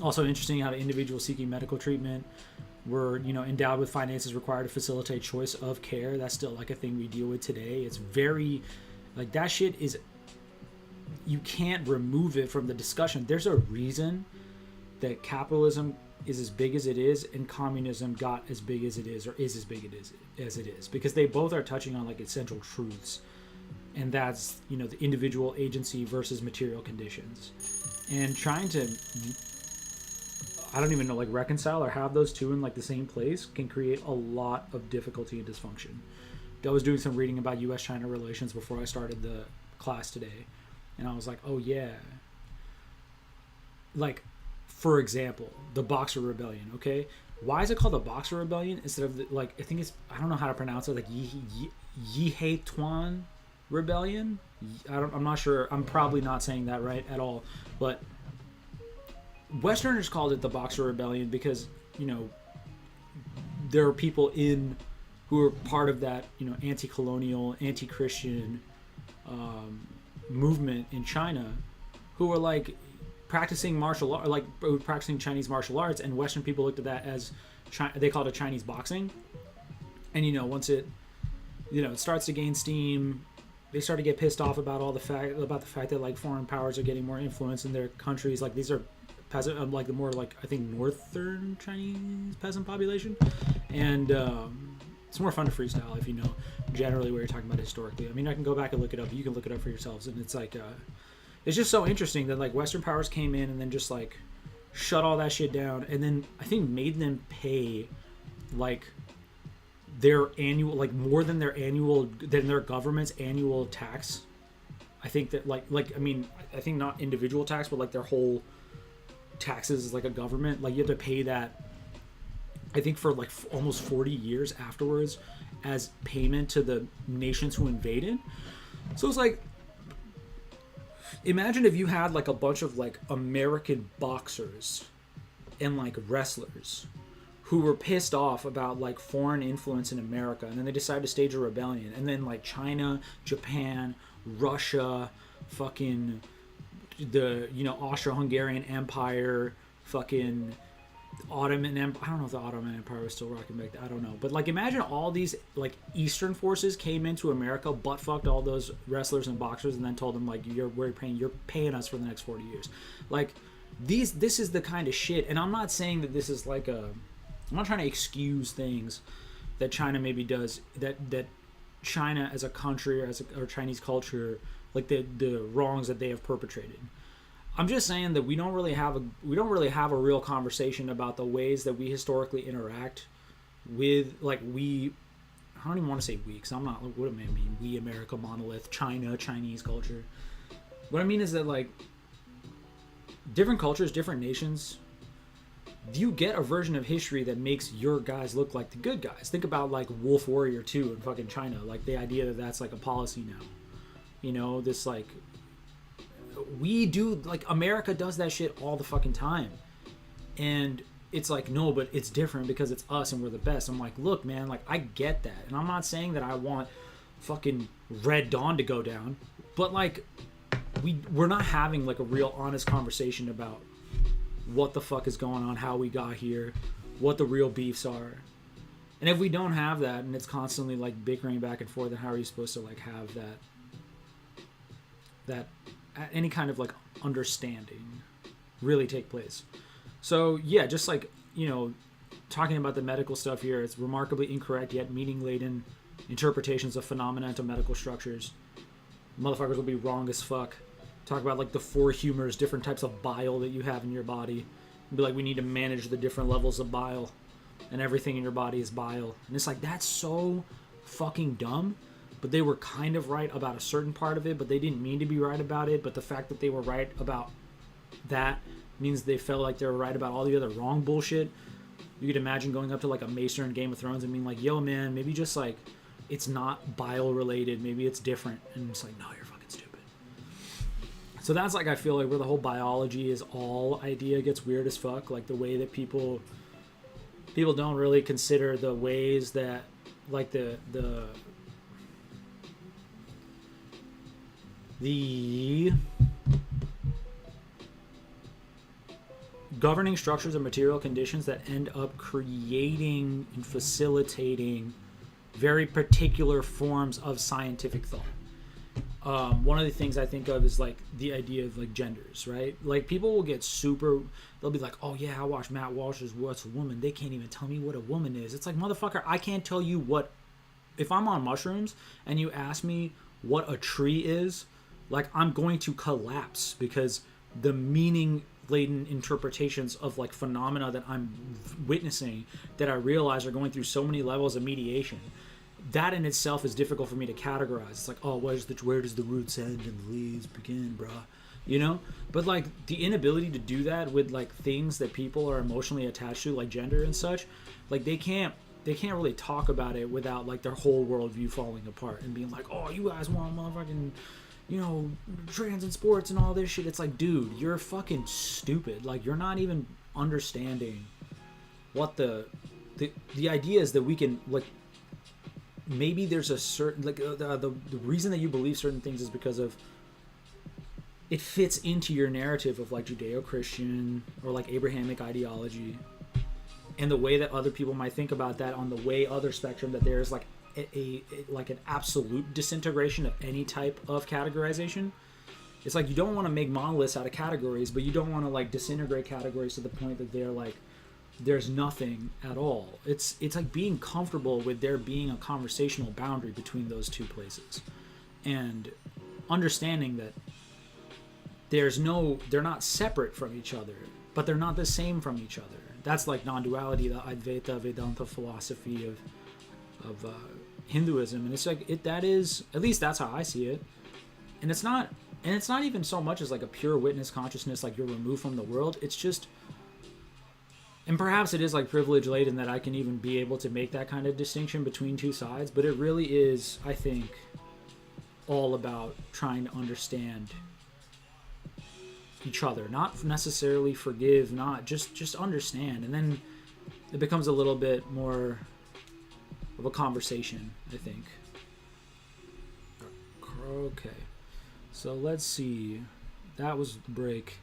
Also interesting how the individual seeking medical treatment were endowed with finances required to facilitate choice of care. That's still a thing we deal with today. It's very that shit is, you can't remove it from the discussion. There's a reason that capitalism is as big as it is and communism got as big as it is, or is as big as it is, because they both are touching on essential truths. and that's, you know, the individual agency versus material conditions, and trying to, I don't even know, like reconcile or have those two in like the same place can create a lot of difficulty and dysfunction. I was doing some reading about U.S.-China relations before I started the class today, and I was like, oh yeah, like, for example, the Boxer Rebellion. Okay, why is it called the Boxer Rebellion instead of the, like, I think it's, I don't know how to pronounce it, like Yihe Tuan Rebellion. I'm not sure. I'm probably not saying that right at all, but Westerners called it the Boxer Rebellion because, you know, there are people in who are part of that, you know, anti-colonial, anti-Christian movement in China, who were like practicing martial art, like practicing Chinese martial arts, and Western people looked at that as they called it Chinese boxing. And, you know, once it, you know, it starts to gain steam, they start to get pissed off about the fact that like foreign powers are getting more influence in their countries. Like, these are peasant, like the more like, I think, northern Chinese peasant population, and it's more fun to freestyle if you know generally what you're talking about historically. I mean, I can go back and look it up. You can look it up for yourselves, and it's like it's just so interesting that like Western powers came in and then just like shut all that shit down, and then I think made them pay like their annual, like more than their government's annual tax. I think that like I mean, I think not individual tax, but like their whole taxes is like a government, like you have to pay that, I think, for like almost 40 years afterwards as payment to the nations who invaded. So it's like, imagine if you had like a bunch of like American boxers and like wrestlers who were pissed off about like foreign influence in America, and then they decided to stage a rebellion, and then like China, Japan, Russia, fucking the, you know, Austro-Hungarian Empire, fucking Ottoman Empire. I don't know if the Ottoman Empire was still rocking back then. I don't know. But like, imagine all these like Eastern forces came into America, butt fucked all those wrestlers and boxers, and then told them like, you're paying us for the next 40 years. Like, this is the kind of shit. And I'm not saying that this is like I'm not trying to excuse things that China maybe does, that China as a country or Chinese culture, like the wrongs that they have perpetrated. I'm just saying that we don't really have a real conversation about the ways that we historically interact with, like, I don't even want to say we, because I'm not, what do I mean? We, America, monolith, China, Chinese culture. What I mean is that, like, different cultures, different nations, you get a version of history that makes your guys look like the good guys. Think about like Wolf Warrior 2 in fucking China, like the idea that that's like a policy now. You know, this like, we do, like, America does that shit all the fucking time. And it's like, no, but it's different because it's us and we're the best. I'm like, look, man, like, I get that. And I'm not saying that I want fucking Red Dawn to go down, but like, we're not having like a real honest conversation about what the fuck is going on, how we got here, what the real beefs are. And if we don't have that, and it's constantly like bickering back and forth, then how are you supposed to like have that any kind of like understanding really take place? So yeah, just like, you know, talking about the medical stuff here, it's remarkably incorrect yet meaning laden interpretations of phenomena to medical structures. Motherfuckers will be wrong as fuck. Talk about like the four humors, different types of bile that you have in your body, and be like, we need to manage the different levels of bile, and everything in your body is bile. And it's like, that's so fucking dumb. But they were kind of right about a certain part of it, but they didn't mean to be right about it. But the fact that they were right about that means they felt like they were right about all the other wrong bullshit. You could imagine going up to like a Maester in Game of Thrones and being like, yo man, maybe just like, it's not bile related, maybe it's different. And it's like, no, you're fucking stupid. So that's like, I feel like where the whole biology is all idea gets weird as fuck. Like the way that people don't really consider the ways that like the governing structures and material conditions that end up creating and facilitating very particular forms of scientific thought. One of the things I think of is like the idea of like genders, right? Like people will get super, they'll be like, oh yeah, I watched Matt Walsh's What's a Woman. They can't even tell me what a woman is. It's like, motherfucker, I can't tell you what, if I'm on mushrooms and you ask me what a tree is, like I'm going to collapse because the meaning laden interpretations of like phenomena that I'm witnessing that I realize are going through so many levels of mediation. That in itself is difficult for me to categorize. It's like, oh, where does the roots end and the leaves begin, bruh? You know? But like the inability to do that with like things that people are emotionally attached to, like gender and such, like they can't really talk about it without like their whole worldview falling apart and being like, oh, you guys want motherfucking, trans in sports and all this shit. It's like, dude, you're fucking stupid. Like, you're not even understanding what the idea is that we can, like, maybe there's a certain, like, the reason that you believe certain things is because of it fits into your narrative of like Judeo-Christian or like Abrahamic ideology, and the way that other people might think about that on the way other spectrum, that there's like like an absolute disintegration of any type of categorization. It's like you don't want to make monoliths out of categories, but you don't want to like disintegrate categories to the point that they're like there's nothing at all. It's like being comfortable with there being a conversational boundary between those two places, and understanding that they're not separate from each other, but they're not the same from each other. That's like non-duality, the Advaita Vedanta philosophy of Hinduism, and it's like that is, at least that's how I see it. And it's not even so much as like a pure witness consciousness, like you're removed from the world. It's just, and perhaps it is like privilege laden that I can even be able to make that kind of distinction between two sides, but it really is, I think, all about trying to understand each other, not necessarily forgive, not just understand, and then it becomes a little bit more of a conversation, I think. Okay, so let's see, that was the break,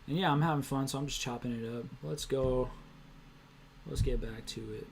and yeah, I'm having fun, so I'm just chopping it up. Let's get back to it.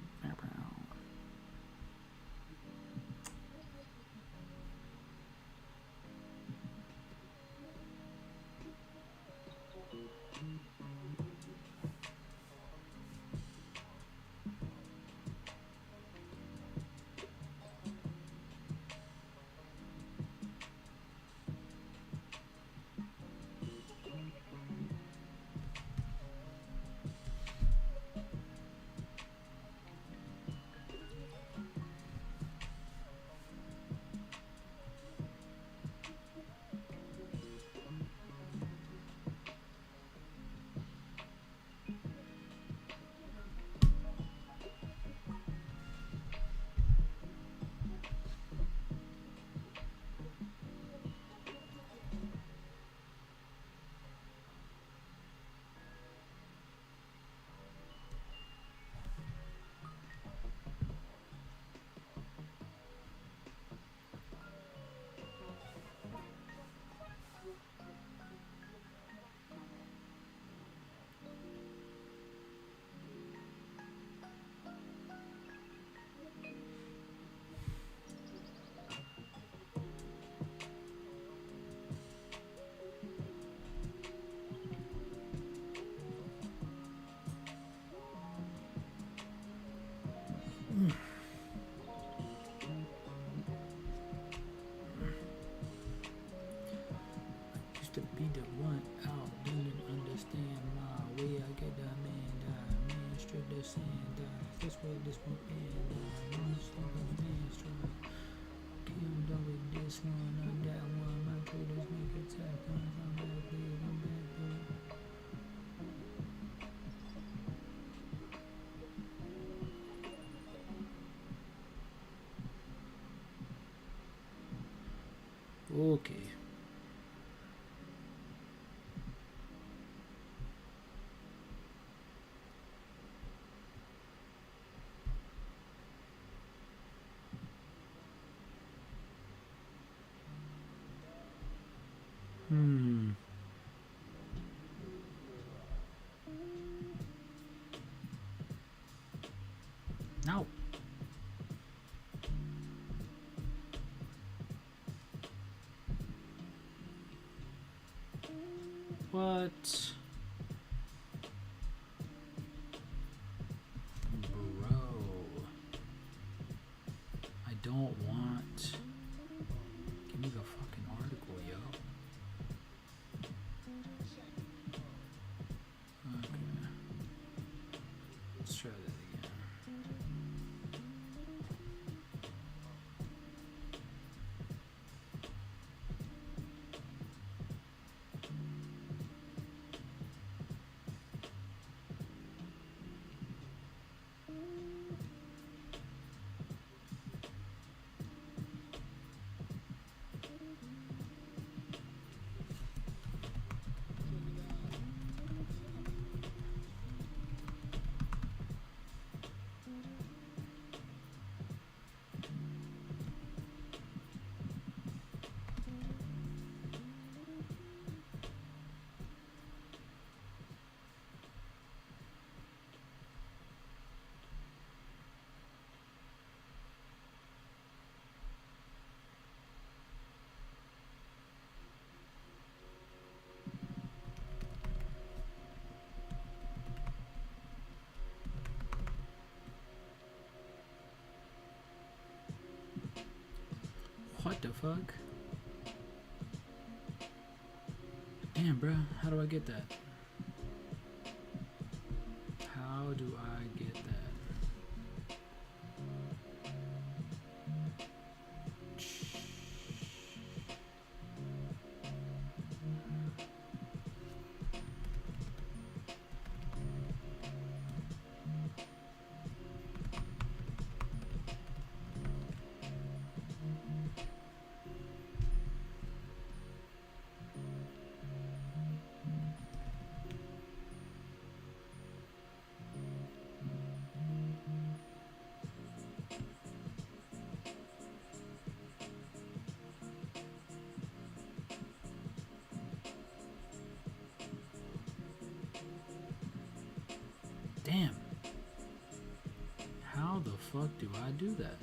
To be the one out, didn't understand my way. I get the man straight the sand. This way, this one, and I'm just like a man straight. Can't done with this one or that one. My traders make attack ones. I'm back, please, I'm back, please. Okay. No. What? Bro. I don't want... Give the fuck? Damn, bro. How do I get that? How do I get that? Damn. How the fuck do I do that?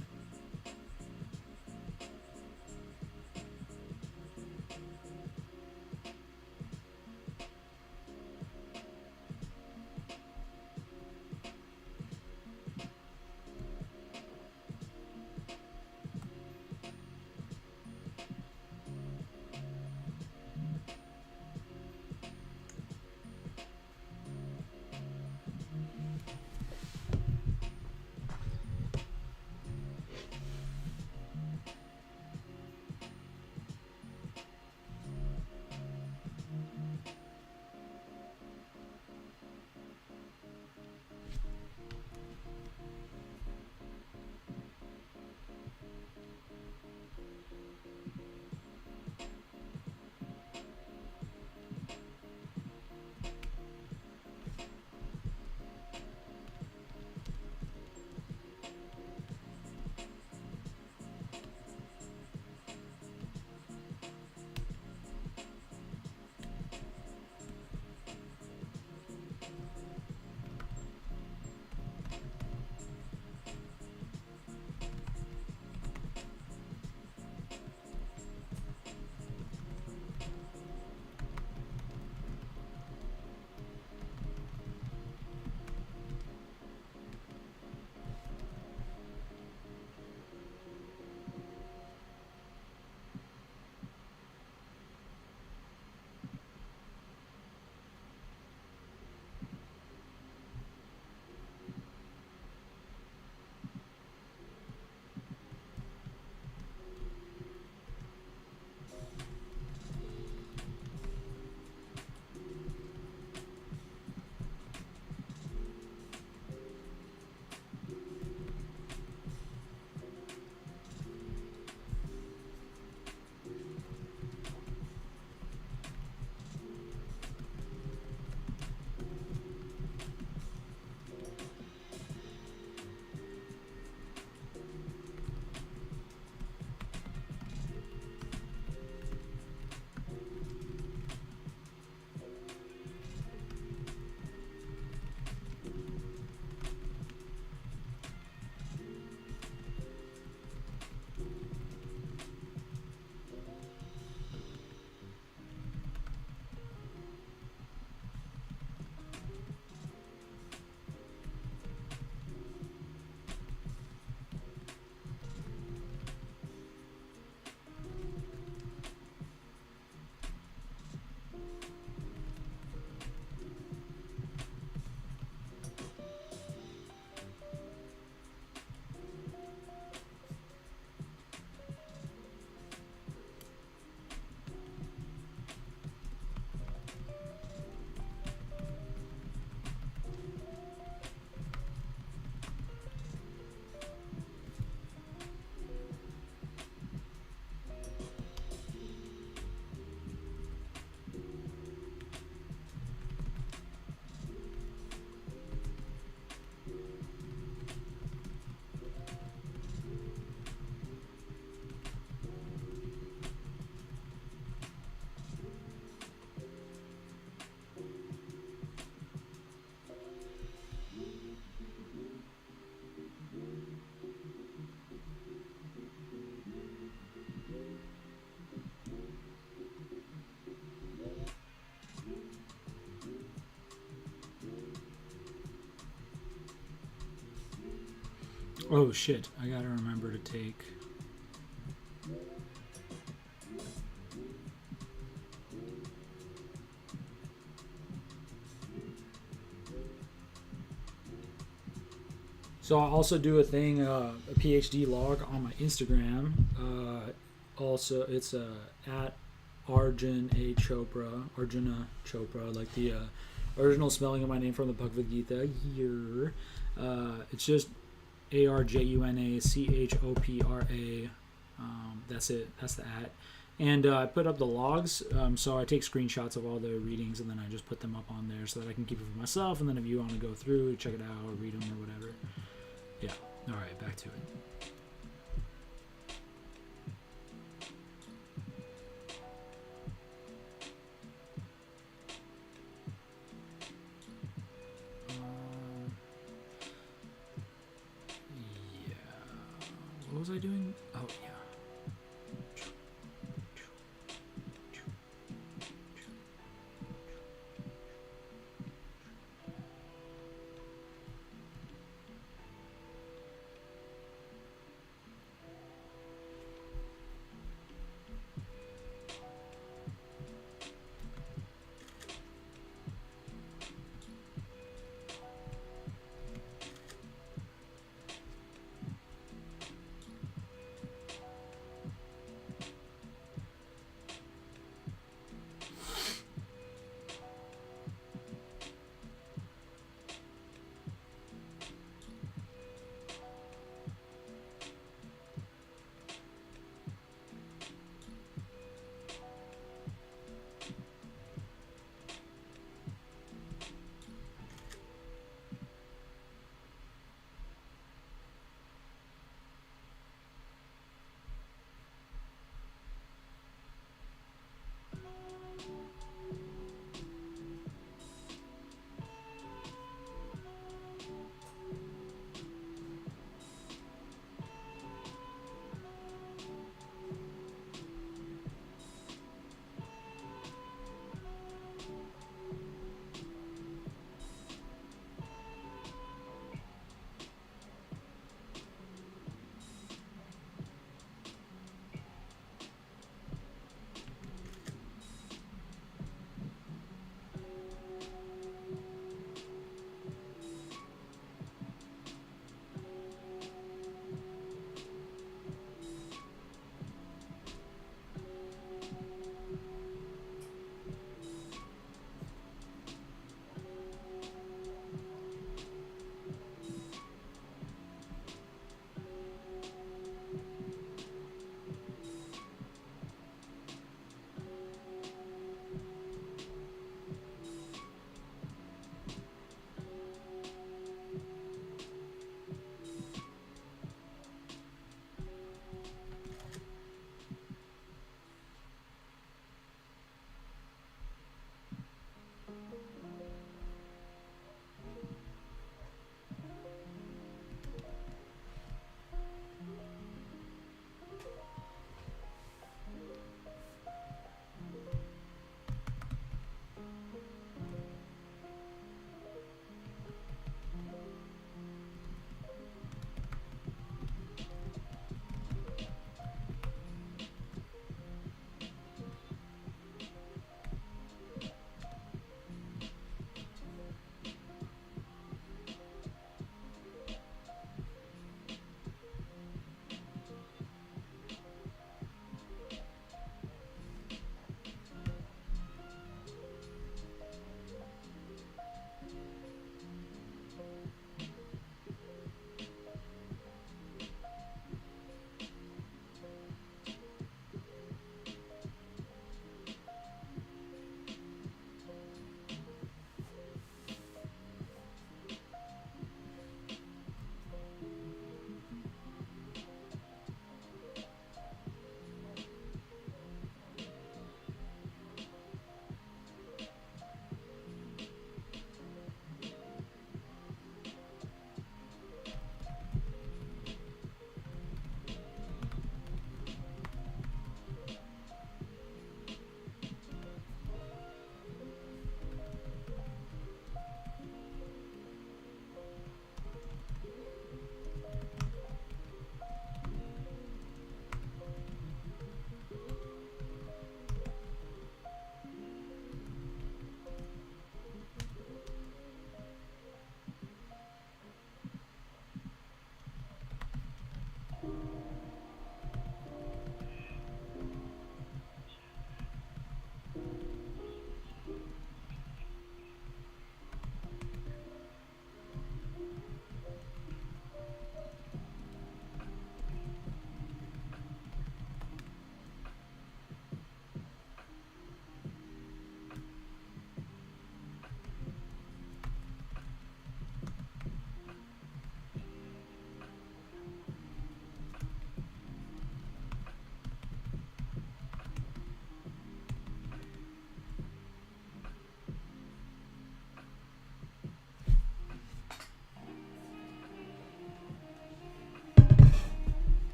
Oh shit, I gotta remember to take So I also do a thing, a PhD log on my Instagram. Also, it's at Arjuna Chopra, like the original spelling of my name from the Bhagavad Gita. Here, it's just ARJUNACHOPRA. That's it. That's the at. And I put up the logs, so I take screenshots of all the readings and then I just put them up on there so that I can keep it for myself. And then if you want to go through, check it out, or read them or whatever. Yeah. All right, back to it. Yeah. What was I doing? Oh, yeah.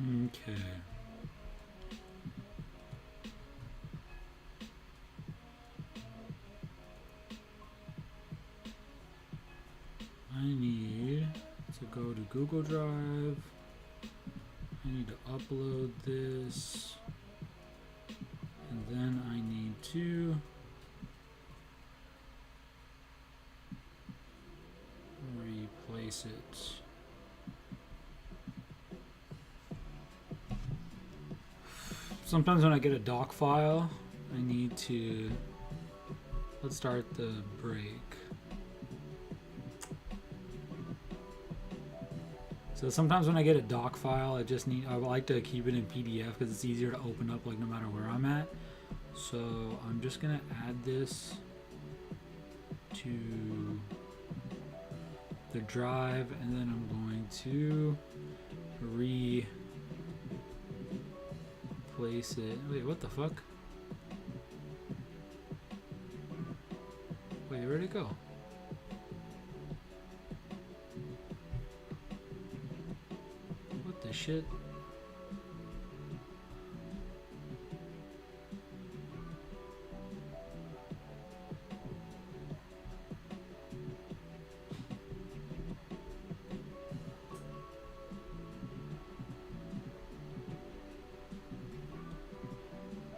Okay. I need to go to Google Drive. I need to upload this. And then I need to replace it. Sometimes when I get a doc file, I need to, let's start the break. So sometimes when I get a doc file, I like to keep it in PDF because it's easier to open up like no matter where I'm at. So I'm just gonna add this to the drive, and then I'm going to replace it. Wait, what the fuck? Wait, where'd it go? What the shit?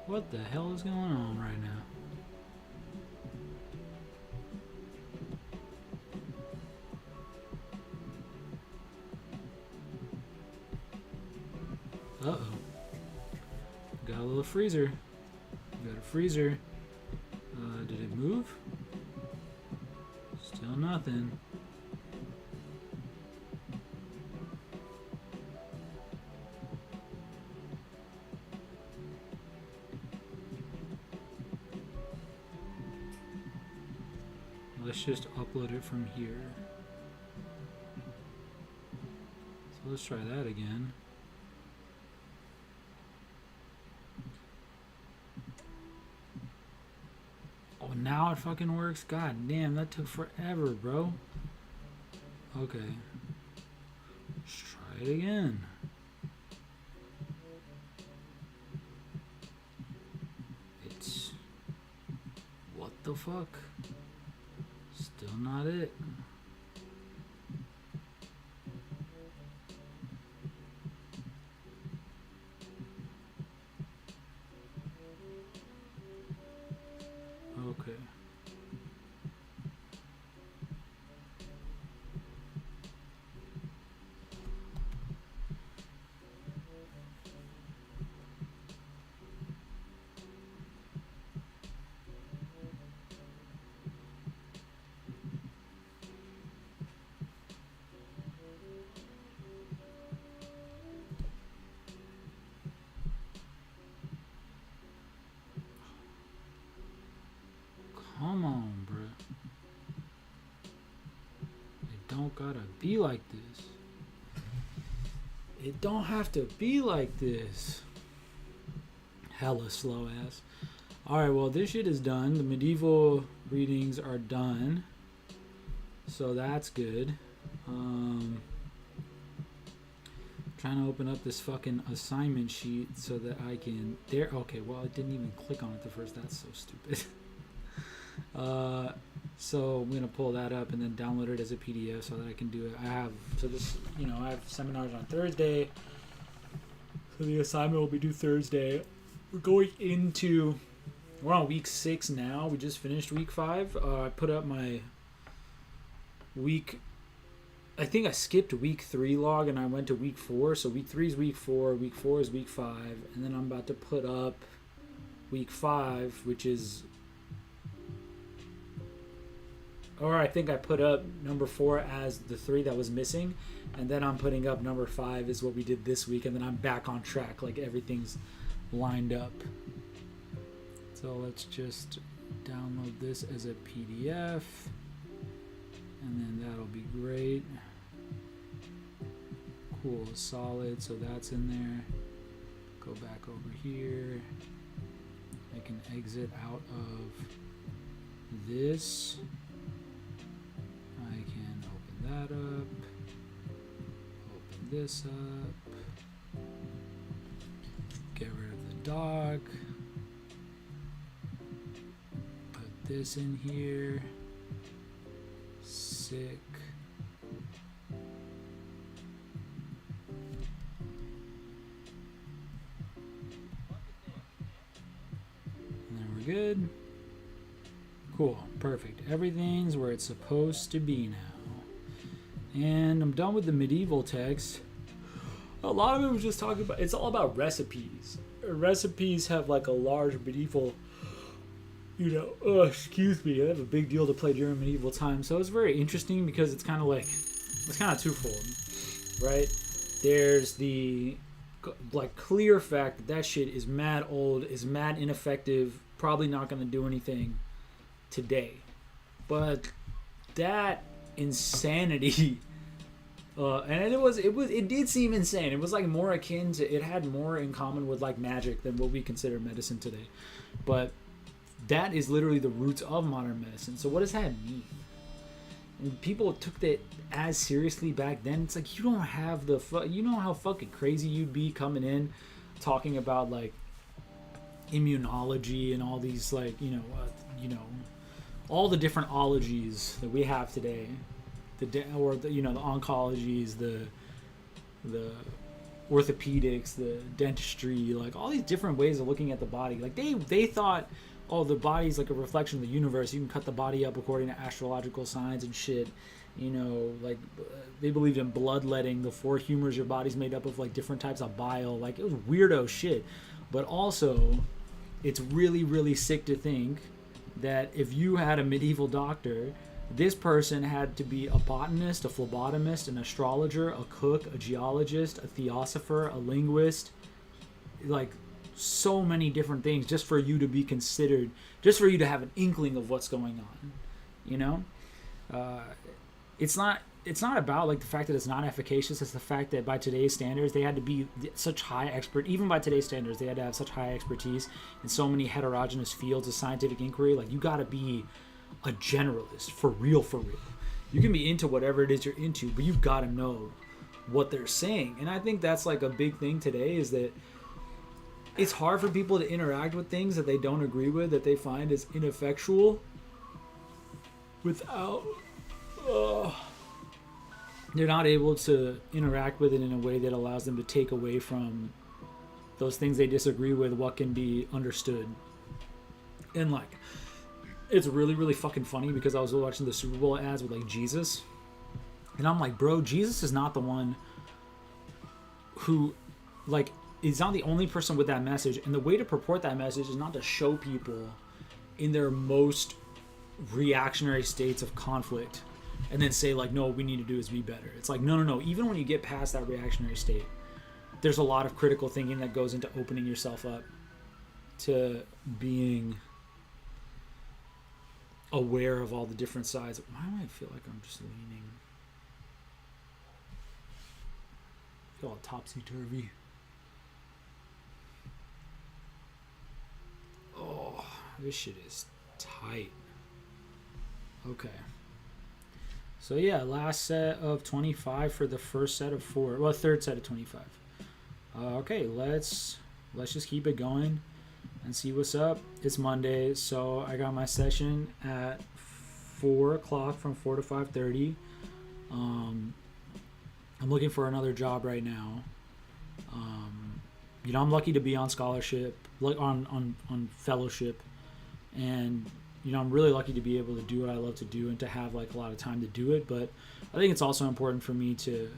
What the hell is going on right now? Uh-oh. Got a little freezer. Got a freezer. Did it move? Still nothing. Let's just upload it from here. So let's try that again. Oh, now it fucking works? God damn, that took forever, bro. Okay. Let's try it again. It's... What the fuck? Still not it. Okay. Come on, bro. It don't gotta be like this. It don't have to be like this. Hella slow ass. Alright, well, this shit is done. The medieval readings are done. So that's good. Trying to open up this fucking assignment sheet so that I can... Okay, well, I didn't even click on it the first. That's so stupid. So I'm gonna pull that up and then download it as a PDF so that I can do it. I have seminars on Thursday, so the assignment will be due Thursday. We're on week 6 now. We just finished week 5. I put up my week. I think I skipped week 3 log and I went to week 4. So week 3 is week 4, week 4 is week 5, and then I'm about to put up week 5, which is. Or I think I put up number 4 as the 3 that was missing, and then I'm putting up number 5 is what we did this week, and then I'm back on track. Like everything's lined up. So let's just download this as a PDF, and then that'll be great. Cool, solid. So that's in there. Go back over here. I can exit out of this. I can open that up, open this up, doc. Put this in here. Sick. And then we're good. Cool. Perfect. Everything's where it's supposed to be now. And I'm done with the medieval text. A lot of it was just talking about, it's all about recipes have like a large medieval, excuse me, I have a big deal to play during medieval times. So it's very interesting because it's kind of twofold, right? There's the like clear fact that shit is mad old, is mad ineffective, probably not going to do anything today. But that insanity, and it did seem insane. It was like more akin to, it had more in common with like magic than what we consider medicine today. But that is literally the roots of modern medicine. So what does that mean? And people took that as seriously back then. It's like, you don't have you know how fucking crazy you'd be coming in talking about like immunology and all these like all the different ologies that we have today, the oncologies, the orthopedics, the dentistry, like all these different ways of looking at the body. Like they thought, oh, the body's like a reflection of the universe. You can cut the body up according to astrological signs and shit. Like they believed in bloodletting, the four humors your body's made up of, like different types of bile. Like it was weirdo shit. But also, it's really, really sick to think that if you had a medieval doctor, this person had to be a botanist, a phlebotomist, an astrologer, a cook, a geologist, a theosopher, a linguist, like so many different things just for you to be considered, just for you to have an inkling of what's going on. It's not about like the fact that it's not efficacious. It's the fact that by today's standards, they had to be such high expert. Even by today's standards, they had to have such high expertise in so many heterogeneous fields of scientific inquiry. Like you got to be a generalist for real. You can be into whatever it is you're into, but you've got to know what they're saying. And I think that's like a big thing today, is that it's hard for people to interact with things that they don't agree with, that they find is ineffectual, without they're not able to interact with it in a way that allows them to take away from those things they disagree with what can be understood. And like, it's really, really fucking funny because I was watching the Super Bowl ads with like Jesus, and I'm like, bro, Jesus is not the one who, like, is not the only person with that message. And the way to purport that message is not to show people in their most reactionary states of conflict and then say like, no, what we need to do is be better. It's like, no. Even when you get past that reactionary state, there's a lot of critical thinking that goes into opening yourself up to being aware of all the different sides. Why do I feel like I'm just leaning? I feel all topsy-turvy. Oh, this shit is tight. Okay. So yeah, last set of 25 for the first set of 4. Well, third set of 25. Okay, let's just keep it going and see what's up. It's Monday, so I got my session at 4 o'clock from 4 to 5:30. I'm looking for another job right now. I'm lucky to be on scholarship, like on fellowship, and I'm really lucky to be able to do what I love to do and to have like a lot of time to do it. But I think it's also important for me to,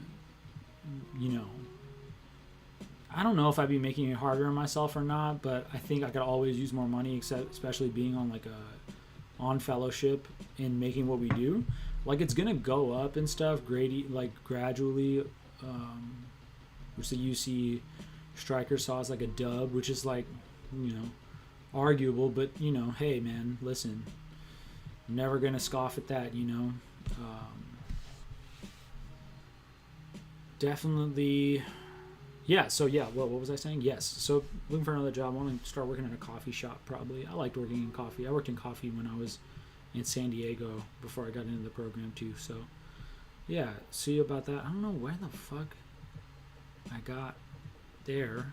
I don't know if I'd be making it harder on myself or not, but I think I could always use more money, especially being on like on fellowship and making what we do. Like it's gonna go up and stuff, gradually, which the UC striker saw as like a dub, which is like, arguable, but hey man, listen, I'm never gonna scoff at that. Definitely. Yeah, so yeah, what was I saying? Yes, so looking for another job. I want to start working at a coffee shop probably. I liked working in coffee. I worked in coffee when I was in San Diego before I got into the program too. So yeah, see about that. I don't know where the fuck I got there.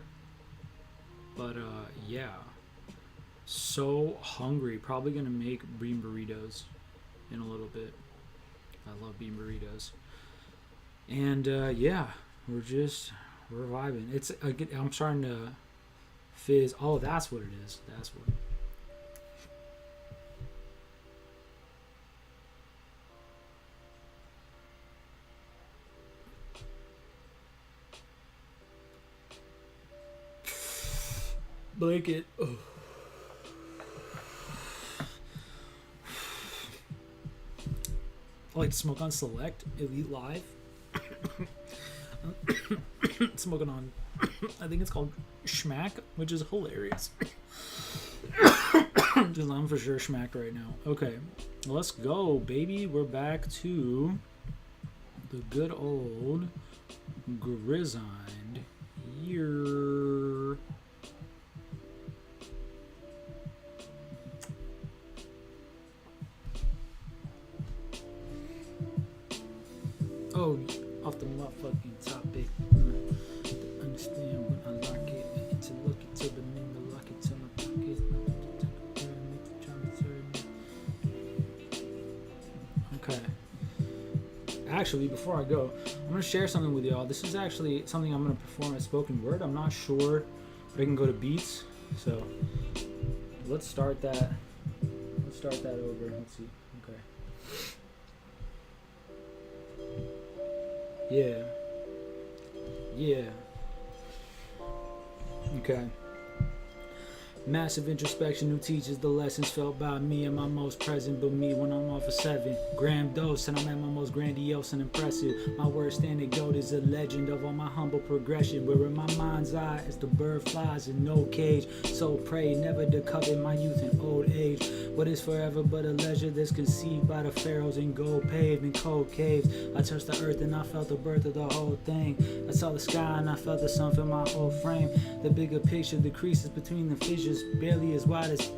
But yeah, so hungry. Probably gonna make bean burritos in a little bit. I love bean burritos. And yeah, we're vibing. I'm starting to fizz. Oh, that's what it is. That's what. Blanket. Ugh. I like to smoke on Select, Elite Live. Smoking on, I think it's called Schmack, which is hilarious. Because I'm for sure schmacked right now. Okay, let's go, baby. We're back to the good old grizzled year. Oh, off the motherfucking topic. To understand when I lock it, and to look into the name of lock it to my pocket. Okay. Actually, before I go, I'm gonna share something with y'all. This is actually something I'm gonna perform as spoken word. I'm not sure, but I can go to beats. So let's start that. Let's start that over. Let's see. Okay. Yeah. Yeah. Okay. Massive introspection who teaches the lessons felt by me and my most present but me when I'm off a 7 gram dose and I'm at my most grandiose and impressive. My word standing goat is a legend of all my humble progression, where in my mind's eye as the bird flies in no cage. So pray never to covet my youth and old age. What is forever but a leisure that's conceived by the pharaohs in gold paved and cold caves. I touched the earth and I felt the birth of the whole thing. I saw the sky and I felt the sun fill my whole frame. The bigger picture, the creases between the fissures, barely as wide as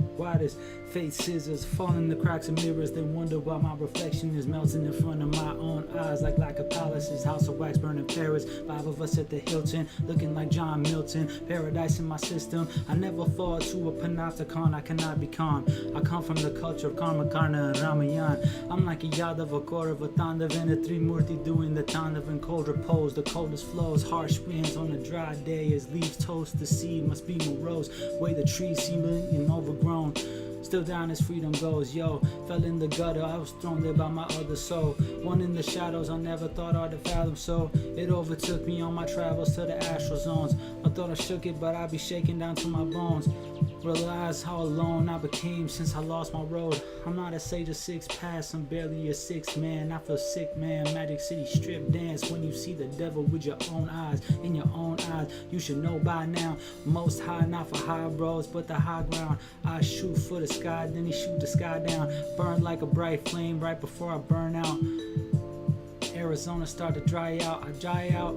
fate scissors, falling the cracks of mirrors. They wonder why my reflection is melting in front of my own eyes, like a palace's house of wax burning Paris. 5 of us at the Hilton, looking like John Milton. Paradise in my system. I never fall to a panopticon. I cannot be calm. I come from the culture of Karma, Karna, and Ramayan. I'm like a Yadav, a Kaurav, a Tandav, and a Trimurti doing the Tandav in cold repose. The coldest flows, harsh winds on a dry day as leaves toast. The seed must be morose. Way the trees seem overgrown. Still down as freedom goes, yo. Fell in the gutter, I was thrown there by my other soul. One in the shadows, I never thought I'd fathom, so it overtook me on my travels to the astral zones. I thought I shook it, but I'd be shaken down to my bones. Realize how alone I became since I lost my road. I'm not a sage of 6 paths, I'm barely a 6 man. I feel sick, man. Magic City strip dance when you see the devil with your own eyes. In your own eyes, you should know by now. Most high, not for high bros, but the high ground. I shoot for the sky, then he shoot the sky down. Burn like a bright flame right before I burn out. Arizona start to dry out, I dry out.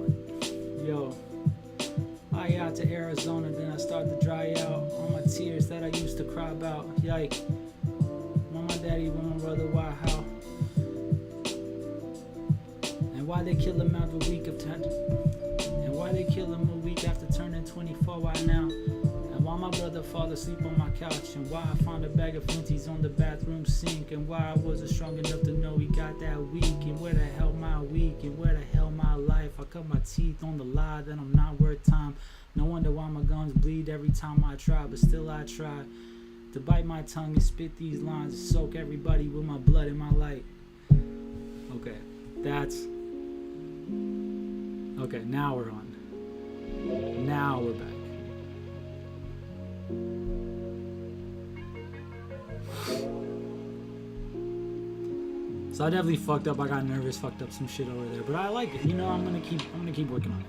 Yo. I out to Arizona, then I start to dry out. All my tears that I used to cry about. Yike. Why my daddy, why my brother, why, how? And why they kill him after a week of time? And why they kill him a week after turning 24? Why now? And why my brother fall asleep on my couch? And why I found a bag of flinties on the bathroom sink? And why I wasn't strong enough to know he got that weak? And where the hell my week? And where the hell my life? I cut my teeth on the lie that I'm not worth time. No wonder why my gums bleed every time I try, but still I try to bite my tongue and spit these lines and soak everybody with my blood and my light. Okay, okay, now we're on. Now we're back. So I definitely fucked up. I got nervous, fucked up some shit over there, but I like it. You know, I'm gonna keep working on it.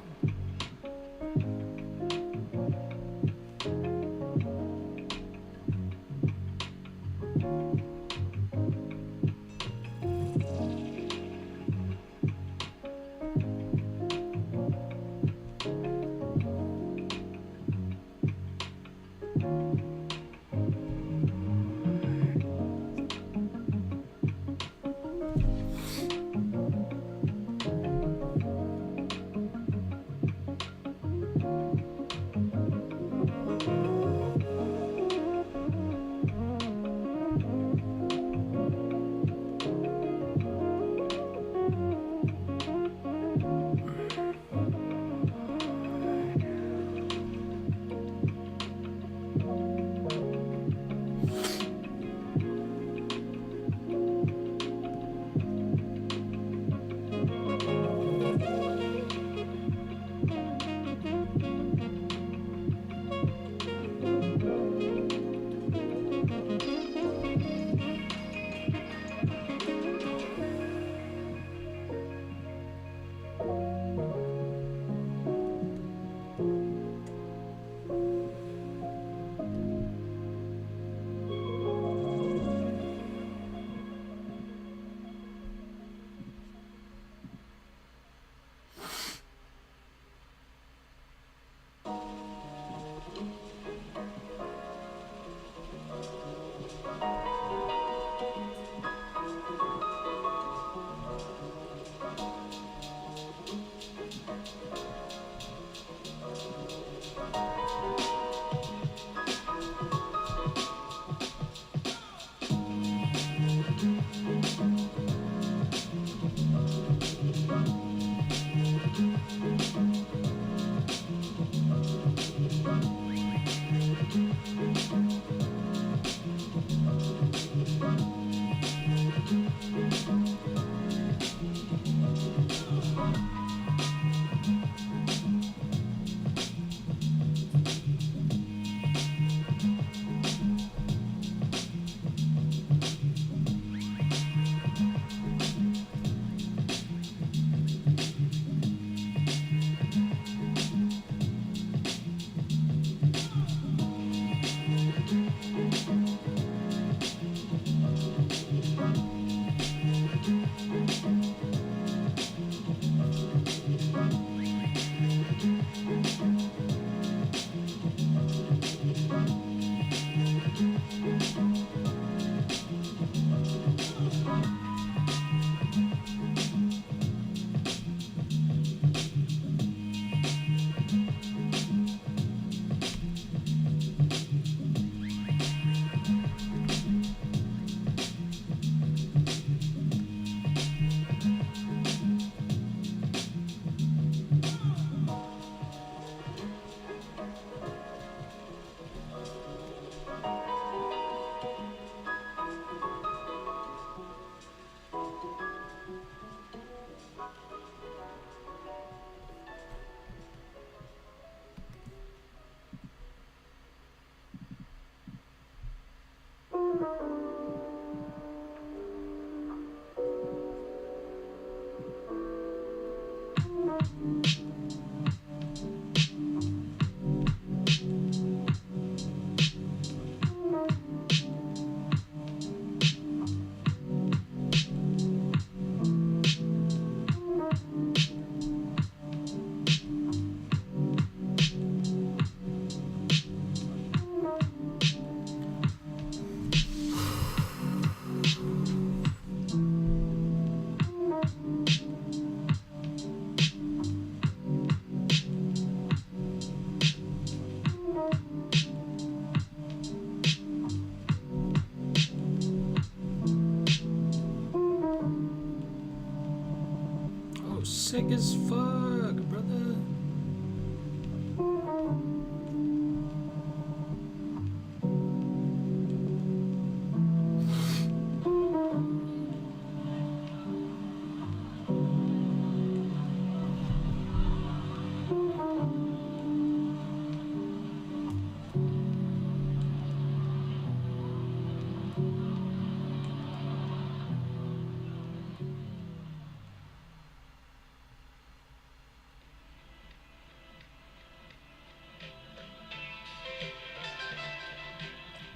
Oh, sick as fuck, brother.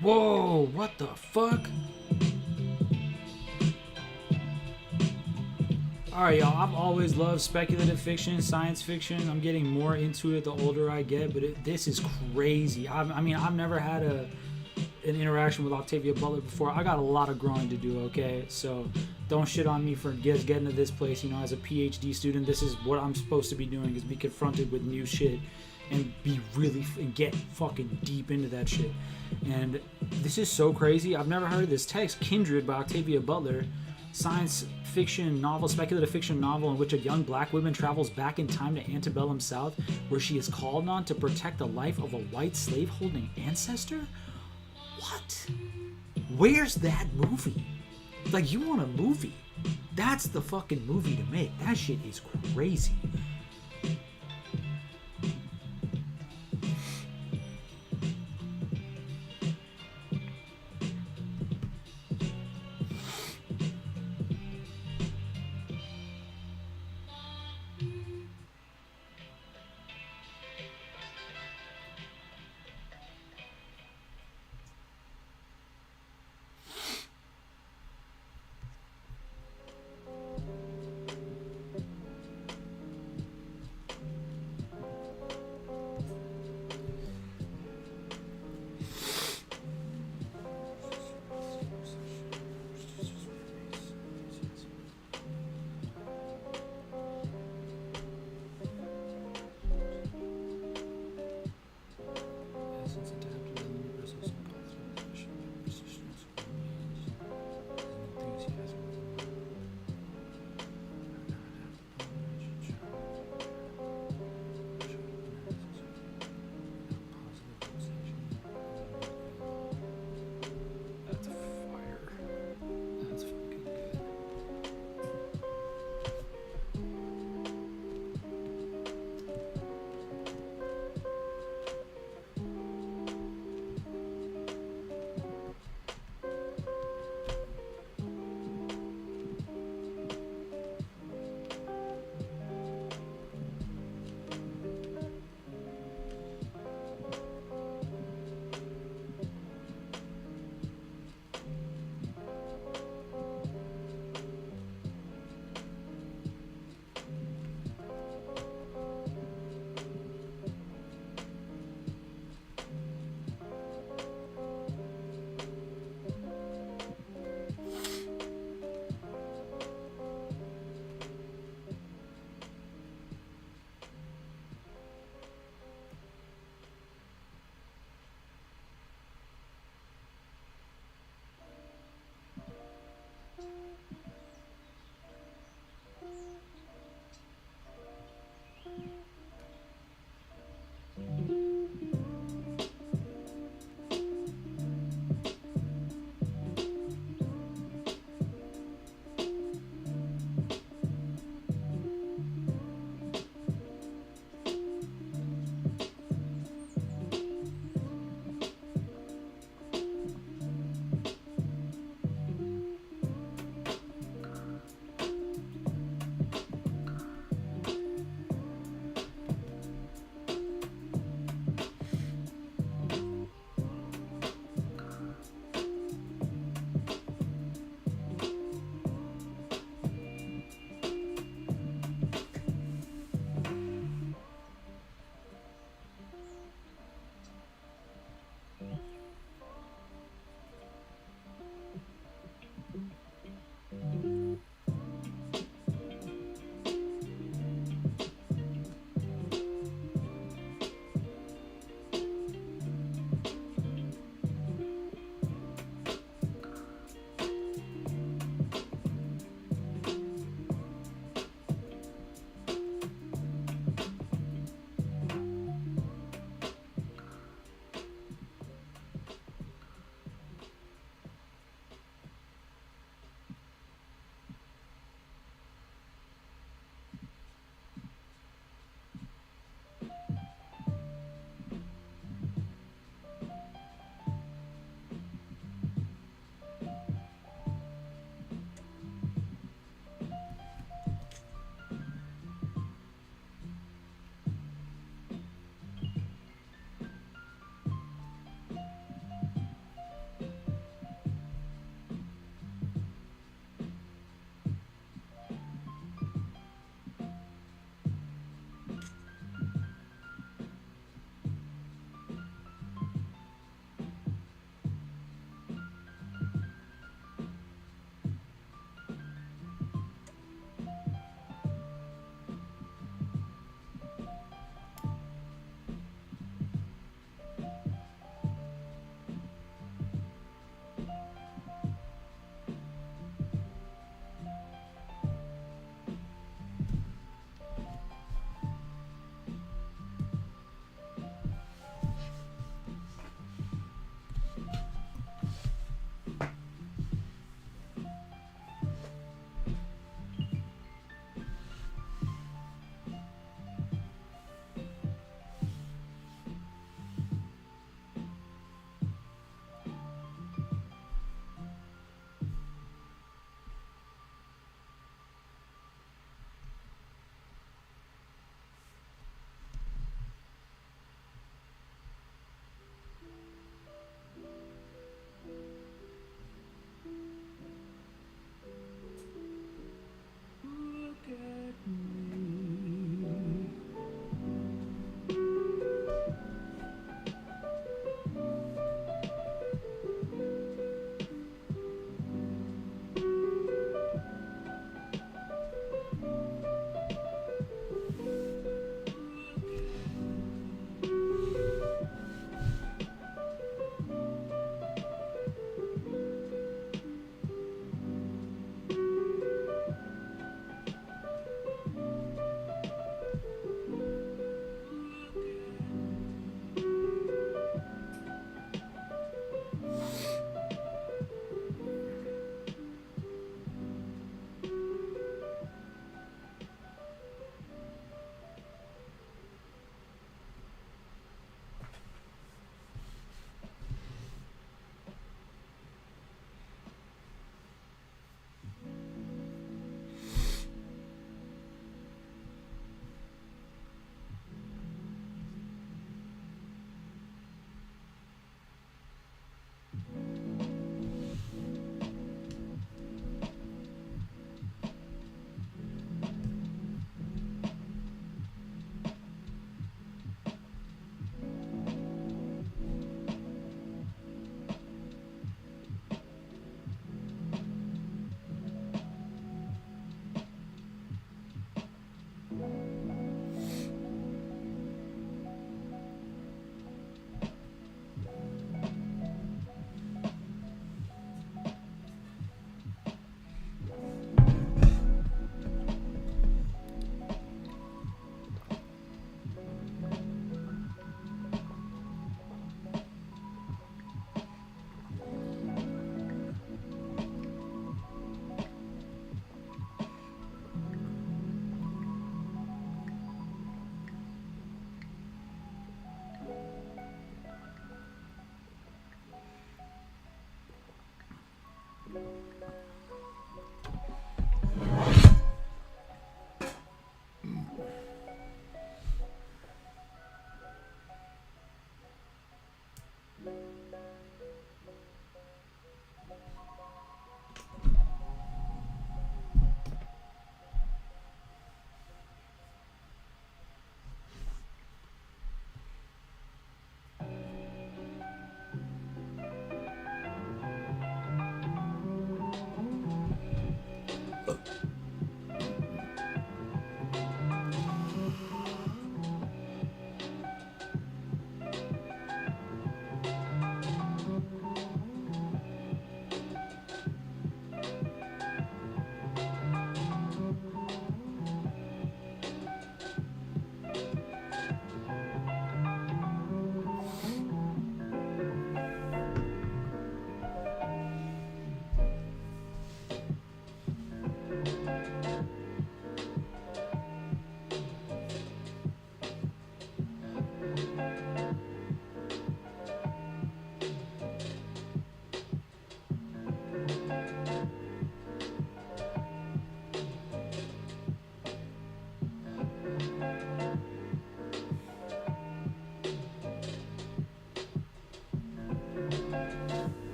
Whoa, what the fuck? Alright, y'all, I've always loved speculative fiction, science fiction. I'm getting more into it the older I get, but this is crazy. I've never had an interaction with Octavia Butler before. I got a lot of growing to do, okay? So don't shit on me for getting to this place. You know, as a PhD student, this is what I'm supposed to be doing, is be confronted with new shit and and get fucking deep into that shit. And this is so crazy. I've never heard of this text, Kindred by Octavia Butler. Science fiction novel, speculative fiction novel in which a young black woman travels back in time to antebellum South, where she is called on to protect the life of a white slaveholding ancestor? What? Where's that movie? Like, you want a movie? That's the fucking movie to make. That shit is crazy.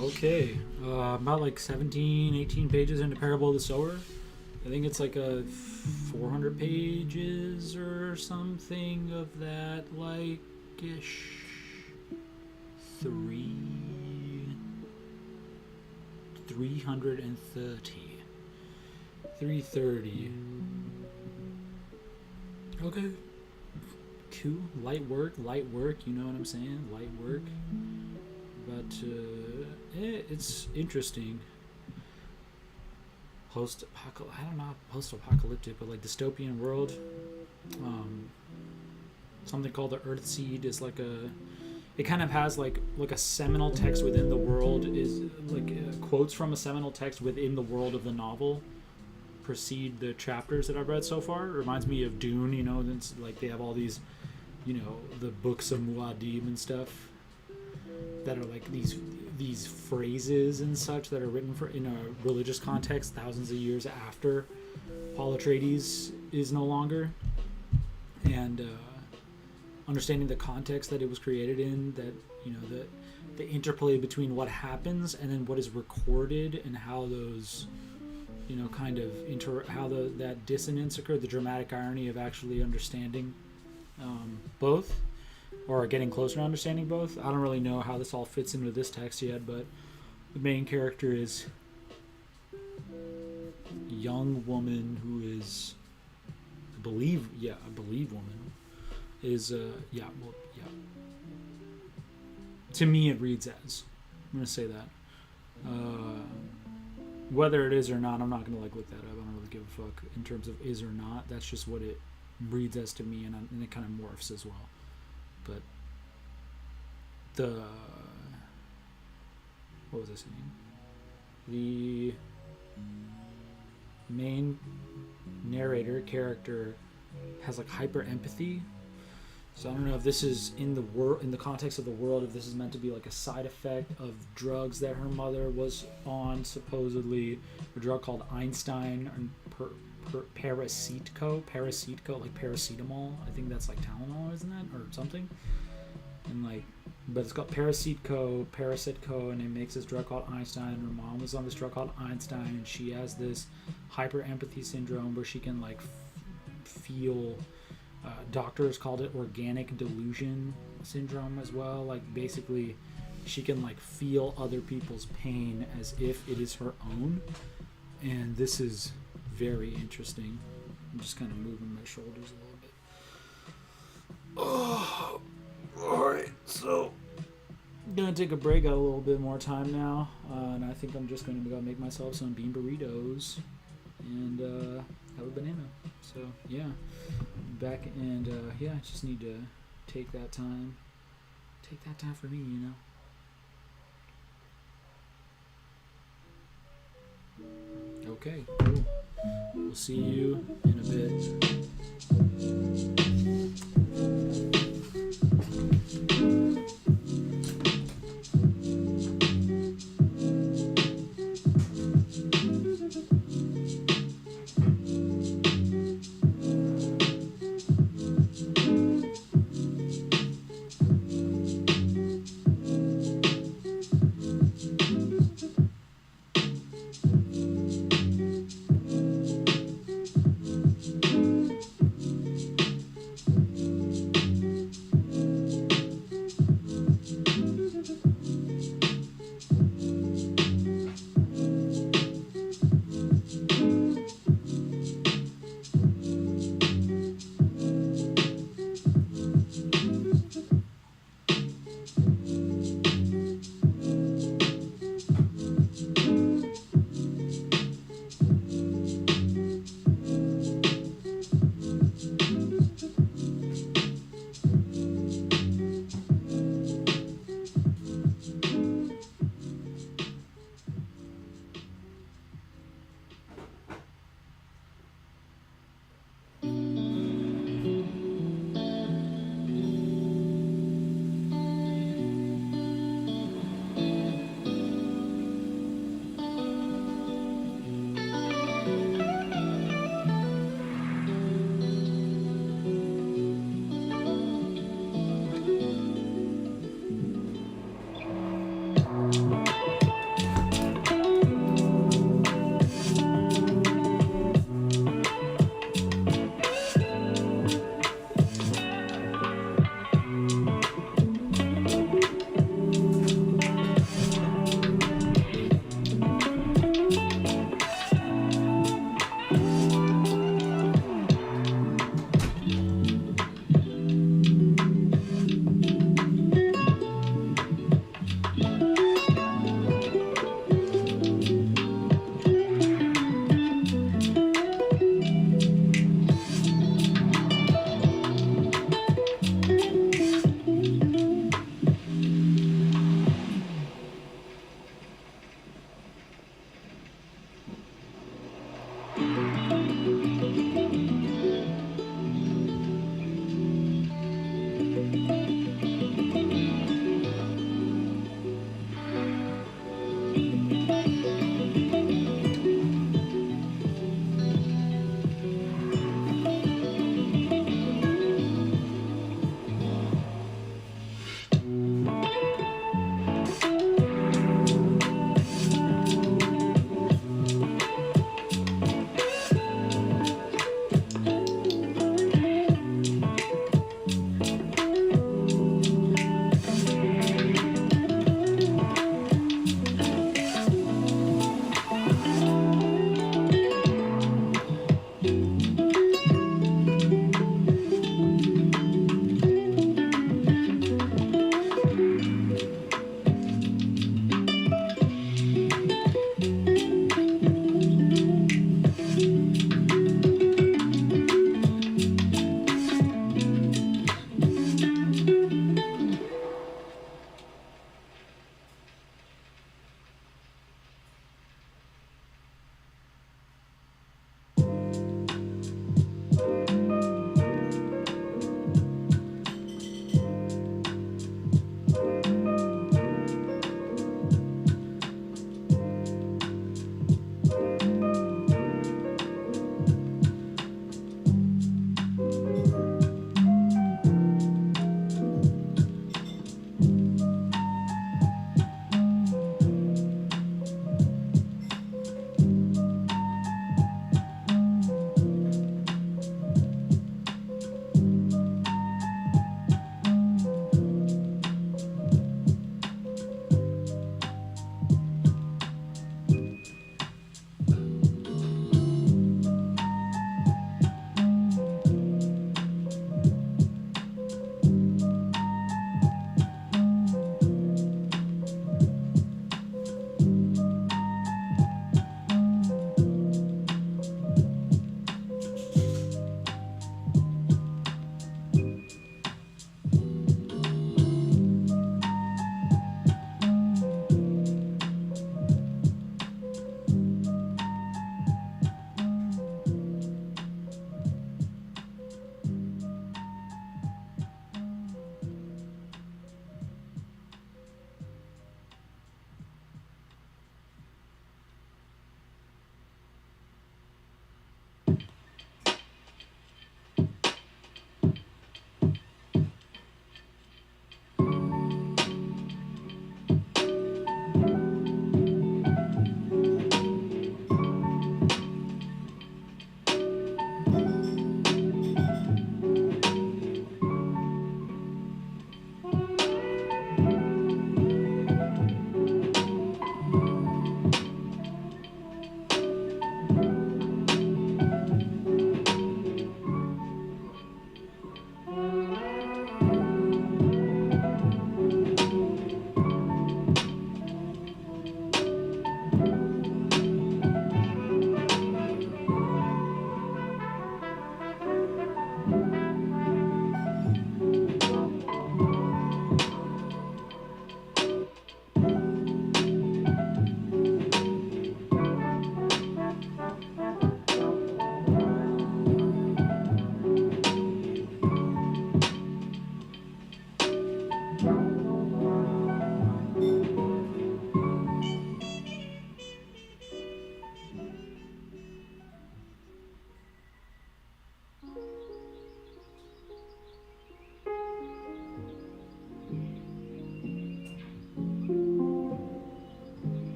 Okay. About like 17, 18 pages into Parable of the Sower. I think it's like a 400 pages or something of that, like ish. 330. 330. Okay. Cool. Light work, you know what I'm saying? Light work. But it's interesting. Post-apocalyptic, but like dystopian world. Something called the Earth Seed is like it kind of has like a seminal text within the world, is like quotes from a seminal text within the world of the novel precede the chapters that I've read so far. It reminds me of Dune, you know, it's like they have all these, you know, the books of Muad'Dib and stuff that are like these phrases and such that are written for in a religious context thousands of years after Paul Atreides is no longer, and understanding the context that it was created in, that, you know, the interplay between what happens and then what is recorded, and how those, you know, kind of that dissonance occurred, the dramatic irony of actually understanding both, or getting closer to understanding both. I don't really know how this all fits into this text yet, but the main character is a young woman who is, I believe woman is to me it reads as, I'm gonna say that, whether it is or not, I'm not gonna like look that up. I don't really give a fuck in terms of is or not. That's just what it reads as to me, and it kind of morphs as well. But what was I saying? The main narrator character has like hyper empathy. So I don't know if this is in the context of the world, if this is meant to be like a side effect of drugs that her mother was on, supposedly, a drug called Einstein and parasitco, like paracetamol. I think that's like Tylenol, isn't it, or something? And like, but it's called parasitco, and it makes this drug called Einstein. Her mom was on this drug called Einstein, and she has this hyper empathy syndrome where she can like feel. Doctors called it organic delusion syndrome as well. Like basically, she can like feel other people's pain as if it is her own, and this is very interesting. I'm just kind of moving my shoulders a little bit. Oh, all right. So I'm gonna take a break. Got a little bit more time now, and I think I'm just going to go make myself some bean burritos and have a banana. So yeah, back, and yeah, I just need to take that time for me, you know. Okay, cool. We'll see you in a bit.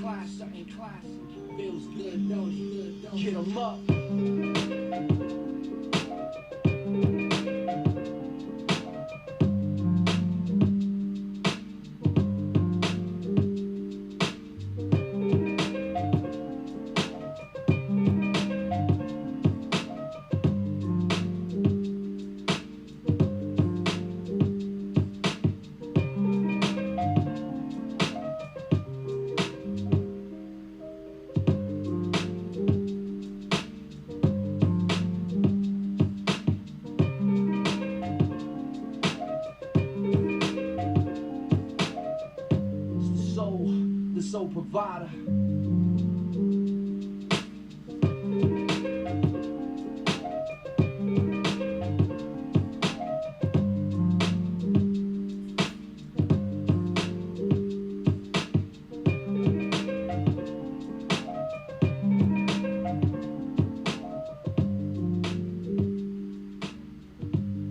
class, something class. Feels good, don't it? Get 'em up. The soul provider.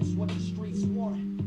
It's what the streets want.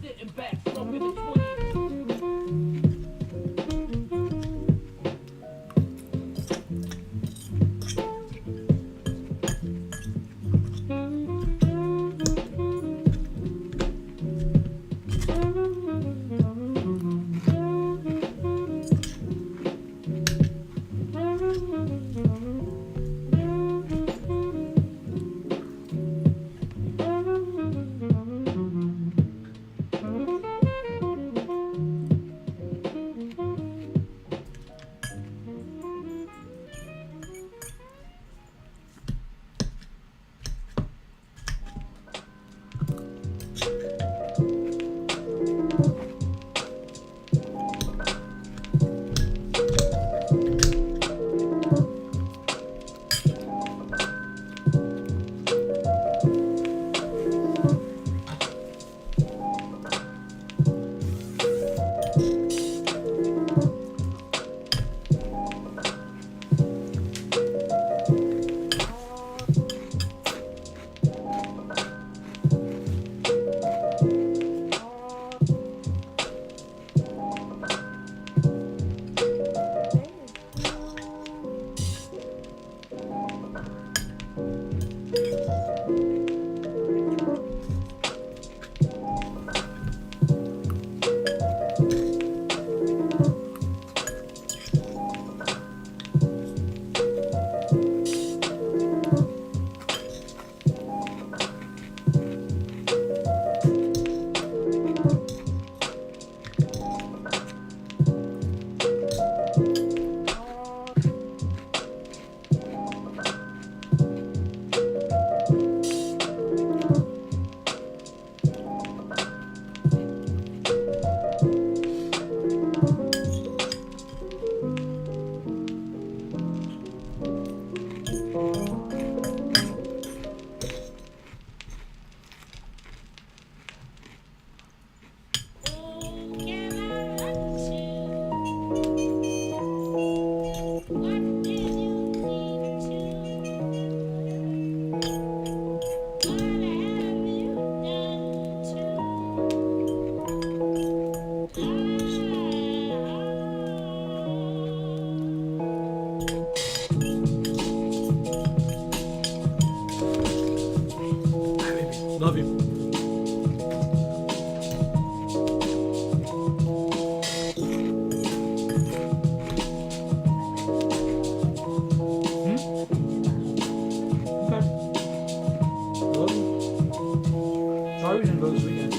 Sitting back, smoking the 20. Love you. Okay. I love you. Sorry we didn't go this weekend.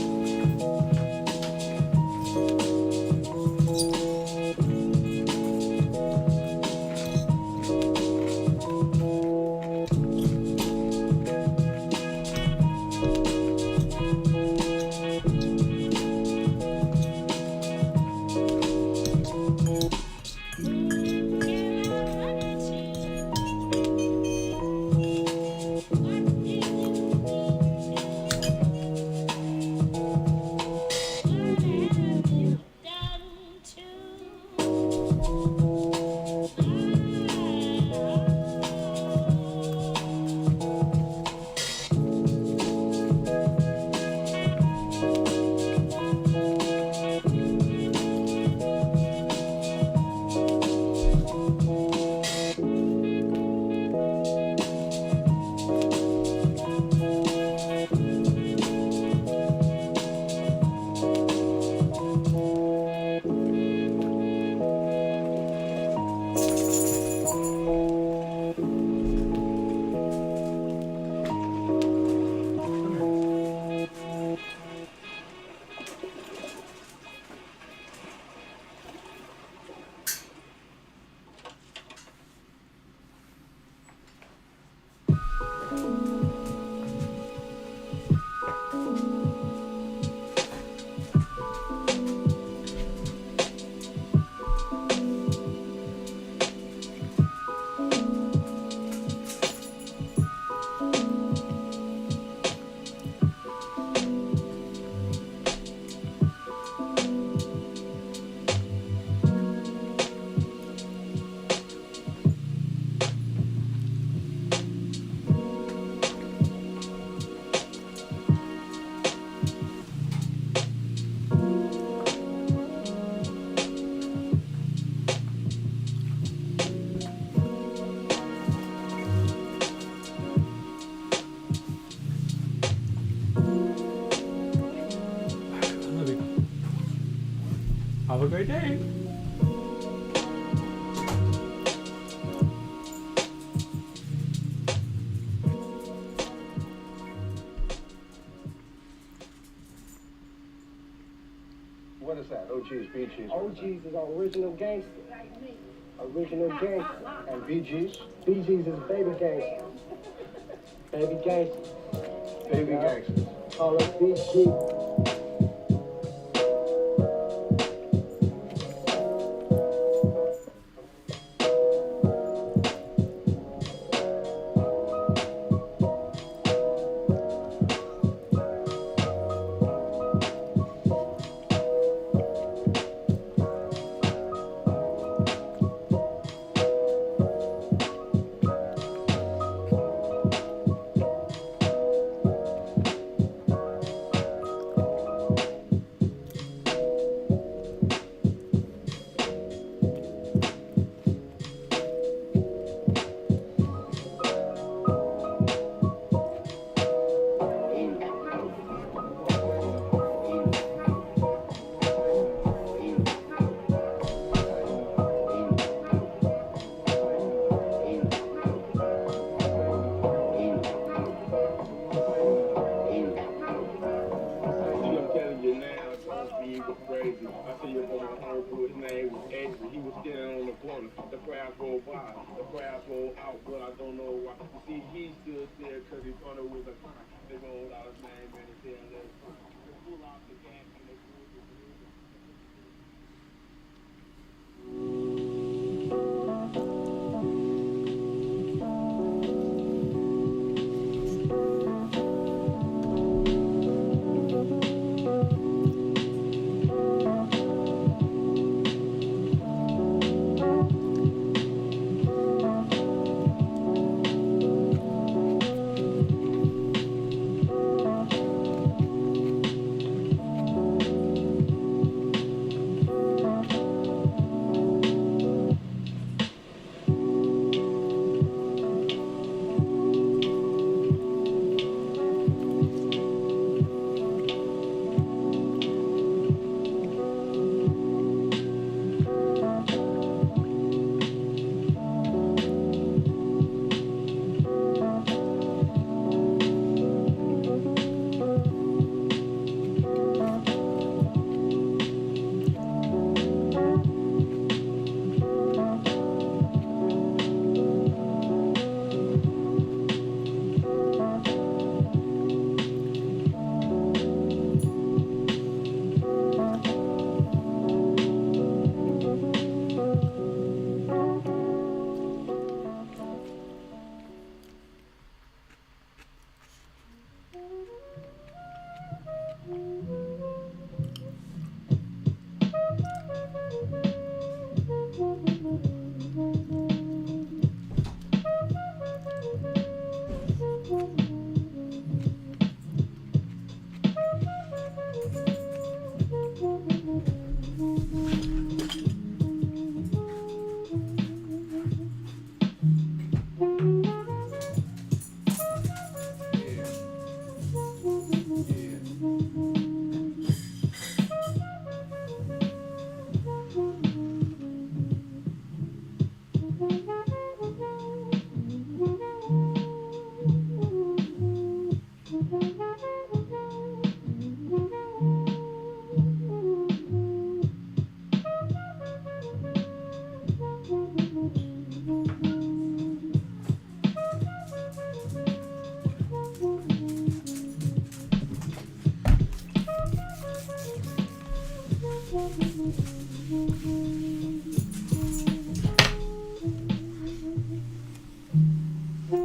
I love you. Have a great day. What is that? OG's, BG's? OG's is original gangster. Original gangster. And BG's? BG's is baby gangster. Baby gangster. Baby gangsters. Call us BG. Crazy. I see your brother Uncle, his name was Ashley. He was standing on the corner. The crowd rolled by. The crowd rolled out, but I don't know why. You see, he stood there because he thought it was a crime. They rolled out his name and they said, let's pull out the gas and they pulled the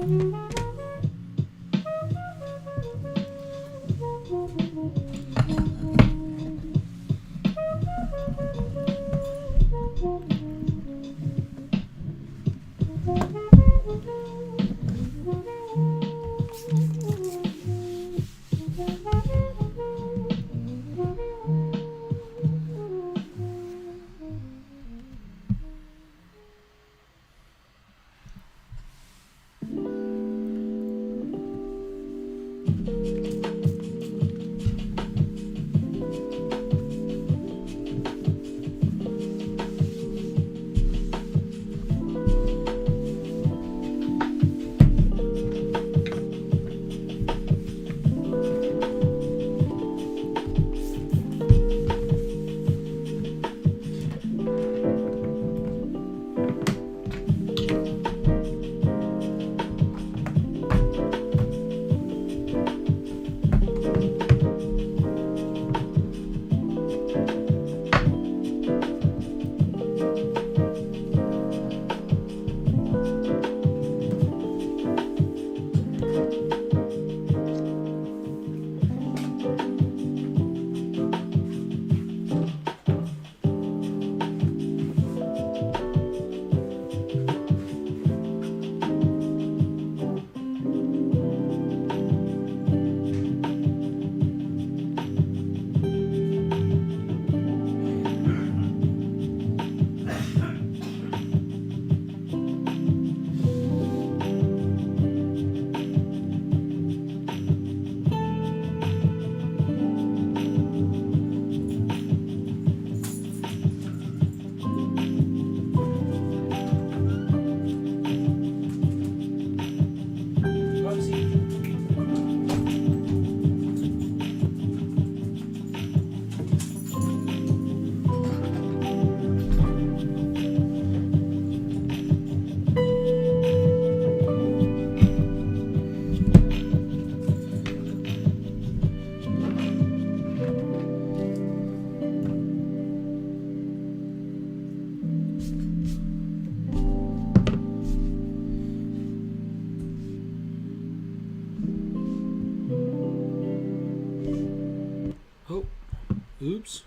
Oh, oops.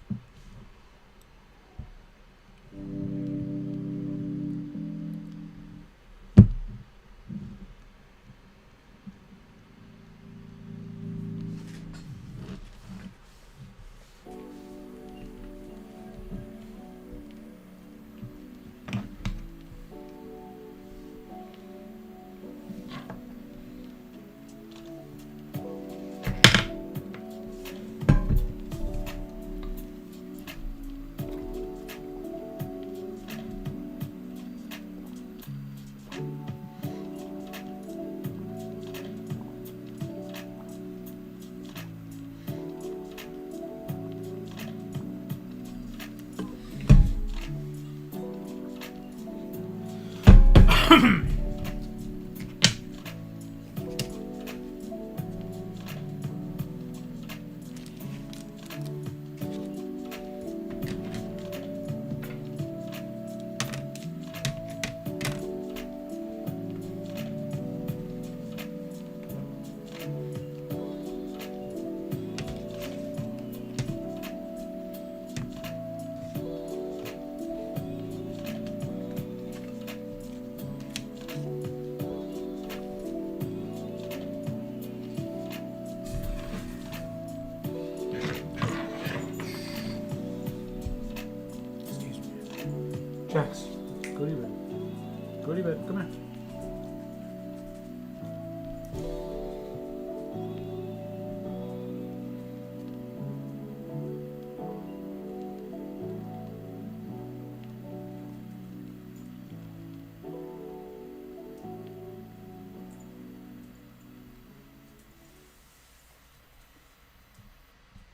Jax, go to bed. Go to bed. Come here.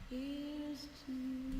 Here's to you.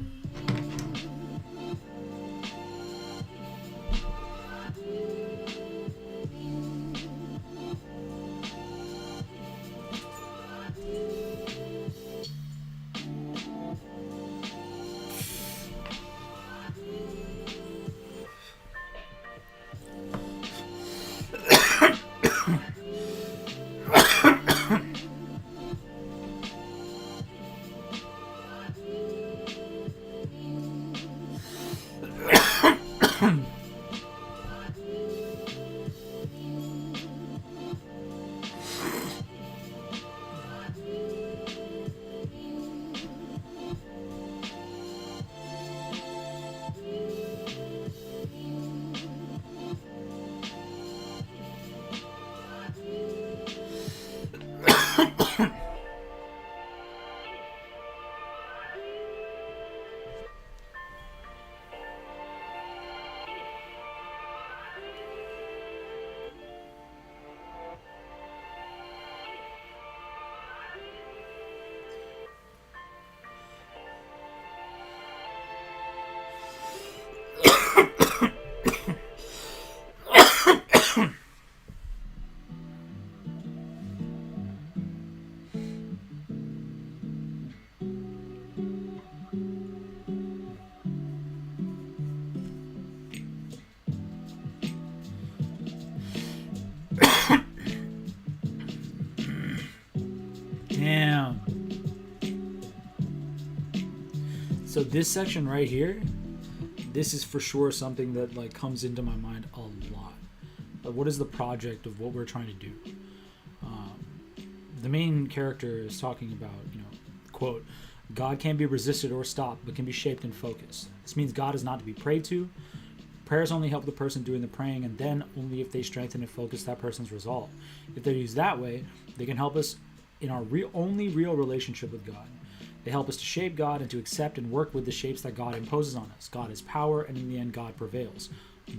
Damn. So this section right here, this is for sure something that like comes into my mind a lot. But what is the project of what we're trying to do? The main character is talking about, quote, God can't be resisted or stopped, but can be shaped and focused. This means God is not to be prayed to. Prayers only help the person doing the praying, and then only if they strengthen and focus that person's resolve. If they're used that way, they can help us in our only real relationship with God. They help us to shape God and to accept and work with the shapes that God imposes on us. God is power, and in the end, God prevails.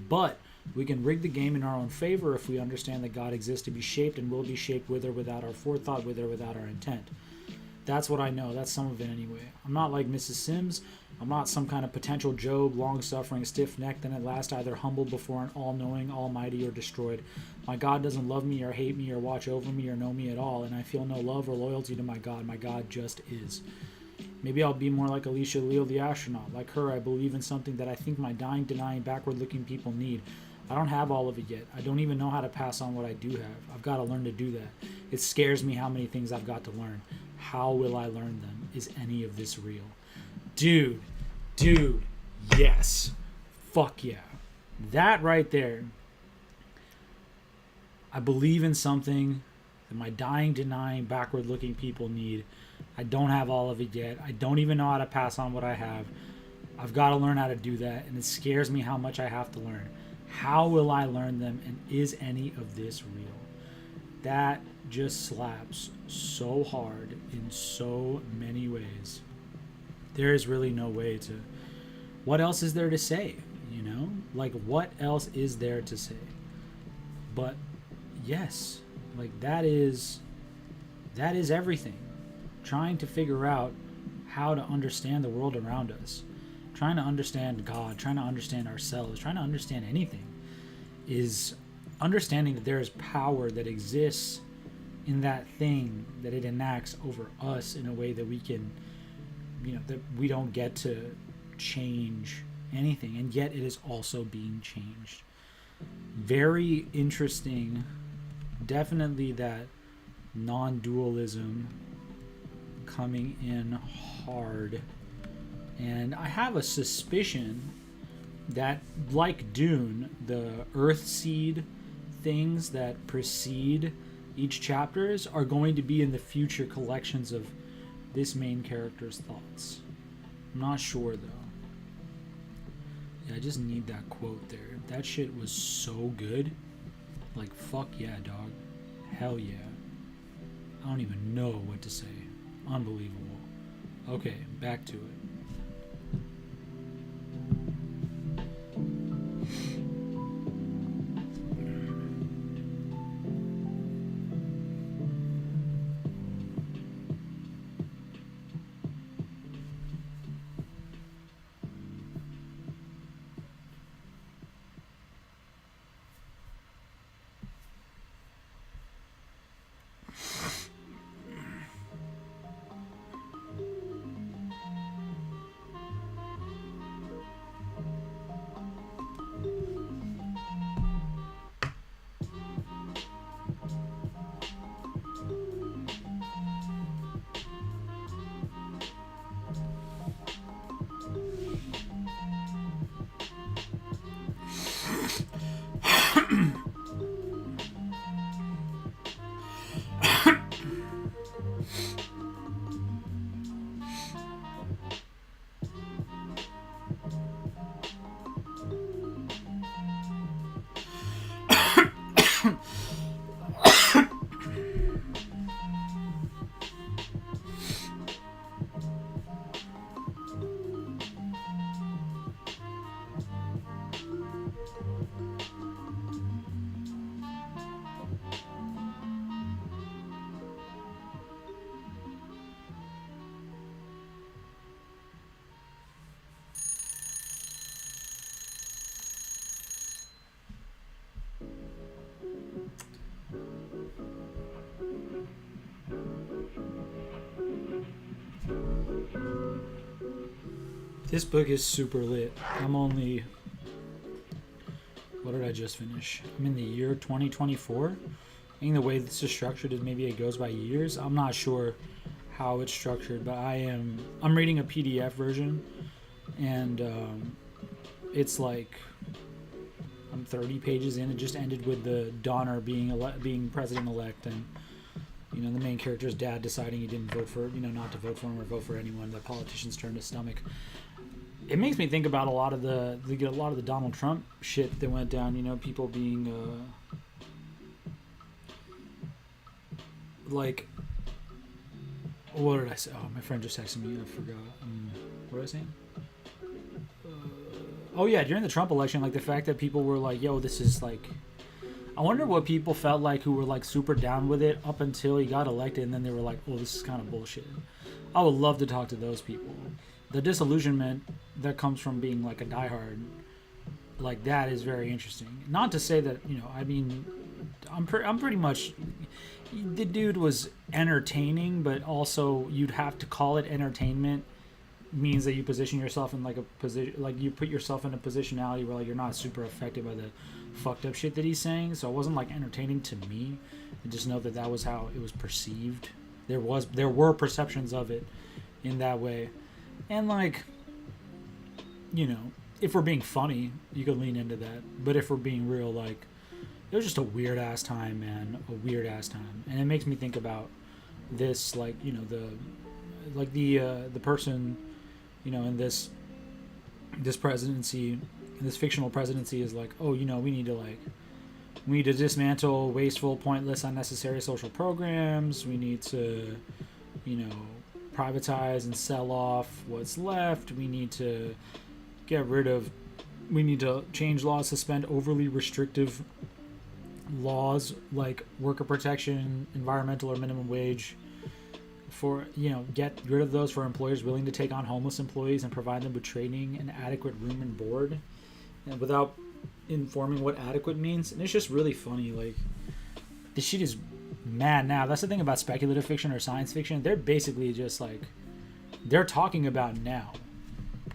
But we can rig the game in our own favor if we understand that God exists to be shaped and will be shaped with or without our forethought, with or without our intent. That's what I know. That's some of it anyway. I'm not like Mrs. Sims. I'm not some kind of potential Job, long-suffering, stiff-necked, and at last either humbled before an all-knowing, almighty, or destroyed. My God doesn't love me or hate me or watch over me or know me at all, and I feel no love or loyalty to my God. My God just is. Maybe I'll be more like Alicia Leo the astronaut. Like her, I believe in something that I think my dying, denying, backward-looking people need. I don't have all of it yet. I don't even know how to pass on what I do have. I've got to learn to do that. It scares me how many things I've got to learn. How will I learn them? Is any of this real? Dude, yes. Fuck yeah. That right there. I believe in something that my dying, denying, backward-looking people need. I don't have all of it yet. I don't even know how to pass on what I have. I've got to learn how to do that, and it scares me how much I have to learn. How will I learn them, and is any of this real? That just slaps so hard in so many ways. There is really no way to... What else is there to say? Like, what else is there to say? But, yes, like, that is everything. Trying to figure out how to understand the world around us. Trying to understand God, trying to understand ourselves, trying to understand anything, is understanding that there is power that exists in that thing, that it enacts over us in a way that we can, that we don't get to change anything, and yet it is also being changed. Very interesting. Definitely that non-dualism coming in hard. And I have a suspicion that, like Dune, the Earthseed things that precede each chapters are going to be in the future collections of this main character's thoughts. I'm not sure, though. Yeah, I just need that quote there. That shit was so good. Like, fuck yeah, dog. Hell yeah. I don't even know what to say. Unbelievable. Okay, back to it. This book is super lit. I'm only... What did I just finish? I'm in the year 2024. I think the way this is structured is maybe it goes by years. I'm not sure how it's structured, but I'm reading a PDF version, and it's like I'm 30 pages in. It just ended with the Donner being president-elect, and you know, the main character's dad deciding he didn't vote for, you know, not to vote for him or vote for anyone. The politicians turned his stomach. It makes me think about a lot of the Donald Trump shit that went down. You know, people being like, what did I say? Oh, my friend just texted me. I forgot. What was I saying? Oh yeah, during the Trump election, like the fact that people were like, "Yo, this is like." I wonder what people felt like who were like super down with it up until he got elected, and then they were like, "Oh, this is kind of bullshit." I would love to talk to those people. The disillusionment that comes from being like a diehard, like that, is very interesting. Not to say that, you know, I mean, I'm pretty much. The dude was entertaining, but also you'd have to call it entertainment. Means that you position yourself in like a position, like you put yourself in a positionality where like you're not super affected by the fucked up shit that he's saying. So it wasn't like entertaining to me. I just know that that was how it was perceived. There were perceptions of it in that way, and like, you know, if we're being funny, you could lean into that. But if we're being real, like, it was just a weird ass time, man. A weird ass time, and it makes me think about this, like, you know, the person, you know, in this presidency, in this fictional presidency, is like, oh, you know, we need to dismantle wasteful, pointless, unnecessary social programs. We need to, you know, privatize and sell off what's left. We need to change laws, suspend overly restrictive laws like worker protection, environmental or minimum wage, for, you know, get rid of those for employers willing to take on homeless employees and provide them with training and adequate room and board, and without informing what adequate means. And it's just really funny, like, this shit is mad now. That's the thing about speculative fiction or science fiction. They're basically just like, they're talking about now,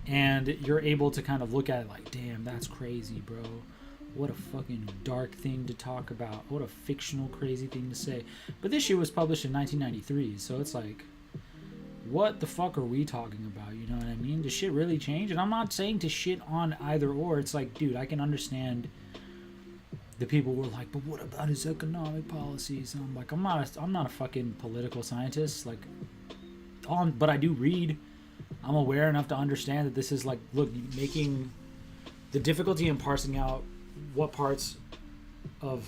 and you're able to kind of look at it like, damn, that's crazy, bro. What a fucking dark thing to talk about. What a fictional, crazy thing to say. But this shit was published in 1993, so it's like, what the fuck are we talking about? You know what I mean? Does shit really change? And I'm not saying to shit on either or. It's like, dude, I can understand the people were like, but what about his economic policies? And I'm like, I'm not a fucking political scientist. Like, but I do read. I'm aware enough to understand that this is like, look, making the difficulty in parsing out what parts of,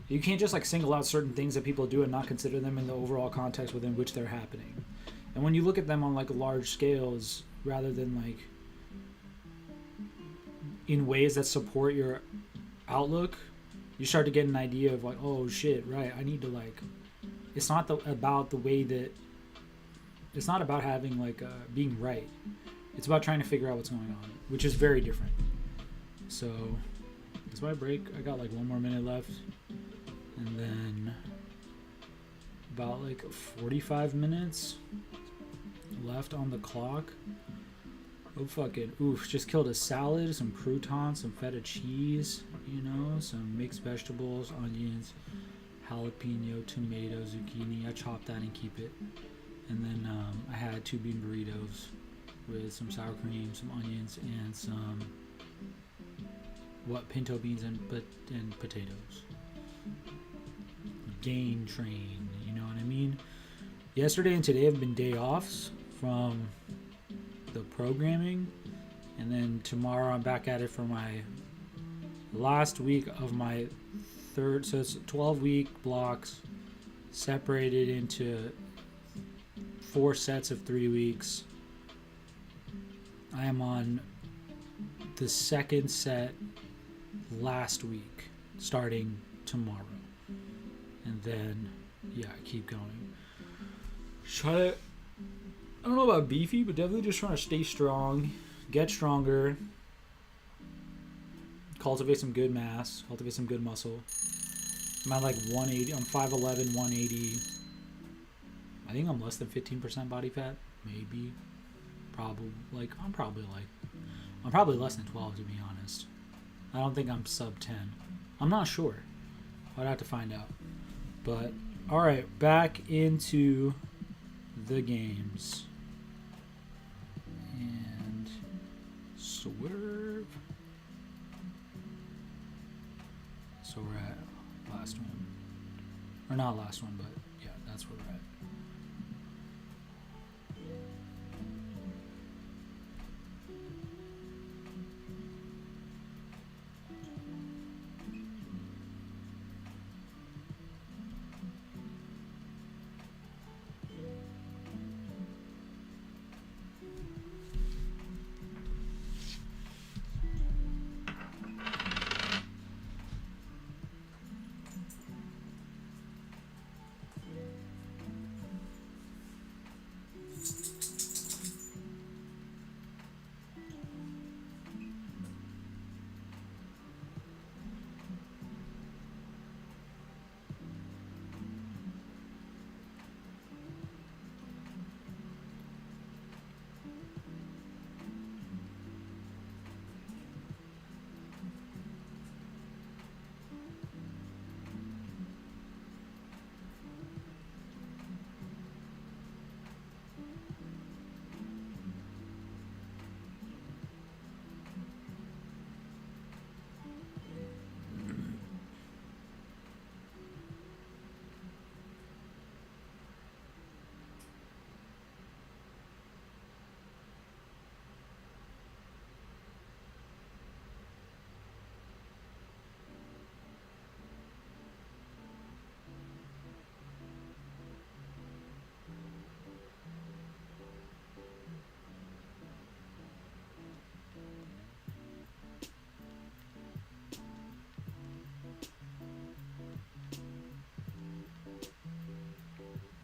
you can't just like single out certain things that people do and not consider them in the overall context within which they're happening. And when you look at them on like large scales rather than like in ways that support your outlook, you start to get an idea of like, oh shit, right, I need to like, it's not about the way that, it's not about having like being right. It's about trying to figure out what's going on, which is very different. So that's my break. I got like 1 more minute left, and then about like 45 minutes left on the clock. Oh fucking oof! Just killed a salad, some croutons, some feta cheese, you know, some mixed vegetables, onions, jalapeno, tomato, zucchini. I chopped that and keep it. And then I had 2 bean burritos with some sour cream, some onions, and some pinto beans and potatoes. Gain train, you know what I mean? Yesterday and today have been day offs from the programming, and then tomorrow I'm back at it for my last week of my third. So it's 12-week blocks separated into 4 sets of 3 weeks. I am on the second set last week, starting tomorrow, and then I keep going. I don't know about beefy, but definitely just trying to stay strong, get stronger, cultivate some good mass, cultivate some good muscle. I'm at like 180. I'm 5'11", 180. I think I'm less than 15% body fat, maybe. Probably I'm probably less than 12, to be honest. I don't think I'm sub 10. I'm not sure. I'd have to find out. But all right, back into the games. And swerve. So we're at last one. Or not last one, but yeah, that's where we're at.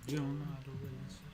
You don't know how to raise it.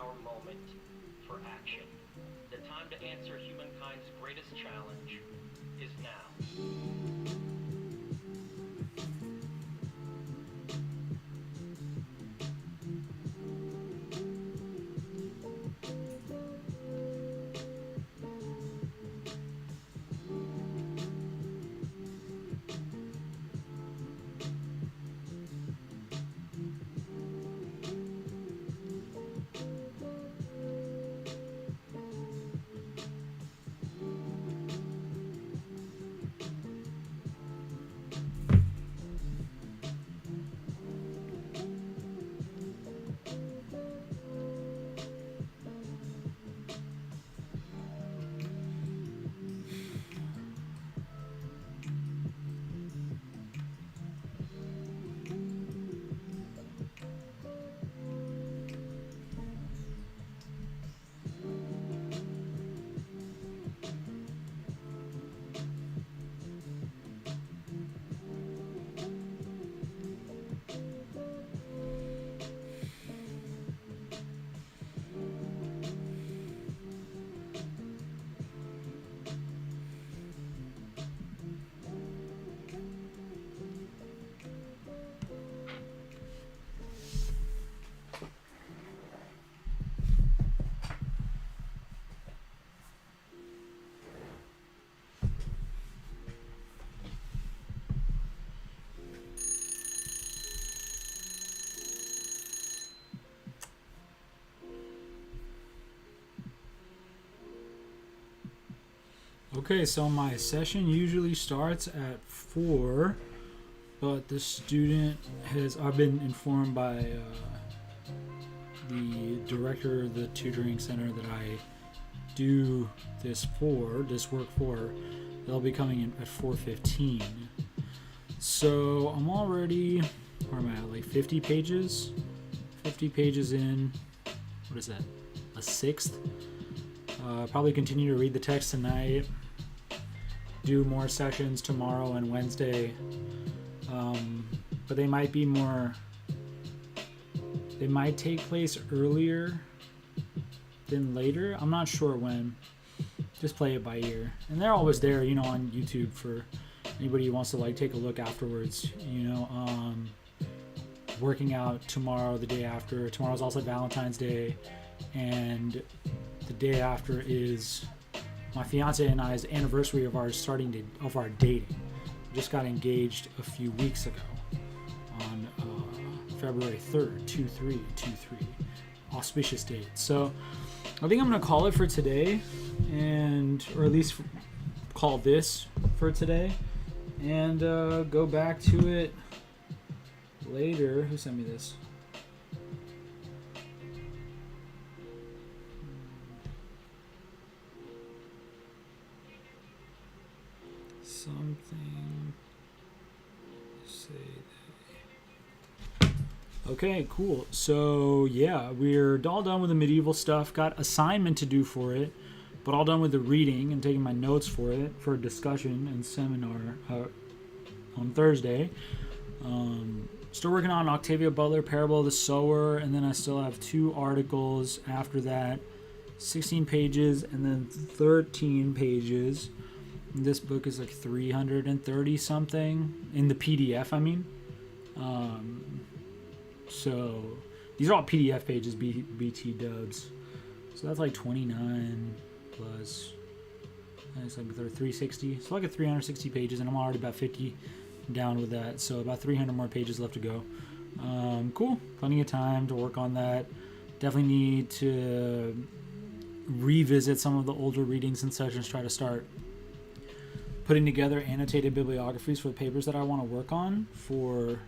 our moment for action. The time to answer humankind's greatest challenge is now. Okay, so my session usually starts at 4, but the student I've been informed by the director of the tutoring center that I do this work for, they'll be coming in at 4:15. So I'm already, where am I at, like 50 pages? 50 pages in, what is that, a sixth? Probably continue to read the text tonight, do more sessions tomorrow and Wednesday, but they might take place earlier than later. I'm not sure when. Just play it by ear. And they're always there, on YouTube for anybody who wants to take a look afterwards. Working out tomorrow, the day after. Tomorrow's also Valentine's Day, and the day after is my fiance and I's anniversary of our dating. We just got engaged a few weeks ago on February 3rd, 2/3/23. Auspicious date. So I think I'm gonna call it for today, or at least call this for today, and go back to it later. Who sent me this? Something say that. Okay, cool. So yeah, we're all done with the medieval stuff. Got assignment to do for it, but all done with the reading and taking my notes for it for a discussion and seminar on Thursday. Still working on Octavia Butler, Parable of the Sower, and then I still have 2 articles after that, 16 pages and then 13 pages. This book is like 330 something in the PDF, I mean. So these are all PDF pages, BT dubs. So that's like 29 plus, and it's like 360. So like 360 pages, and I'm already about 50 down with that. So about 300 more pages left to go. Cool, plenty of time to work on that. Definitely need to revisit some of the older readings and sessions, try to start putting together annotated bibliographies for the papers that I want to work on for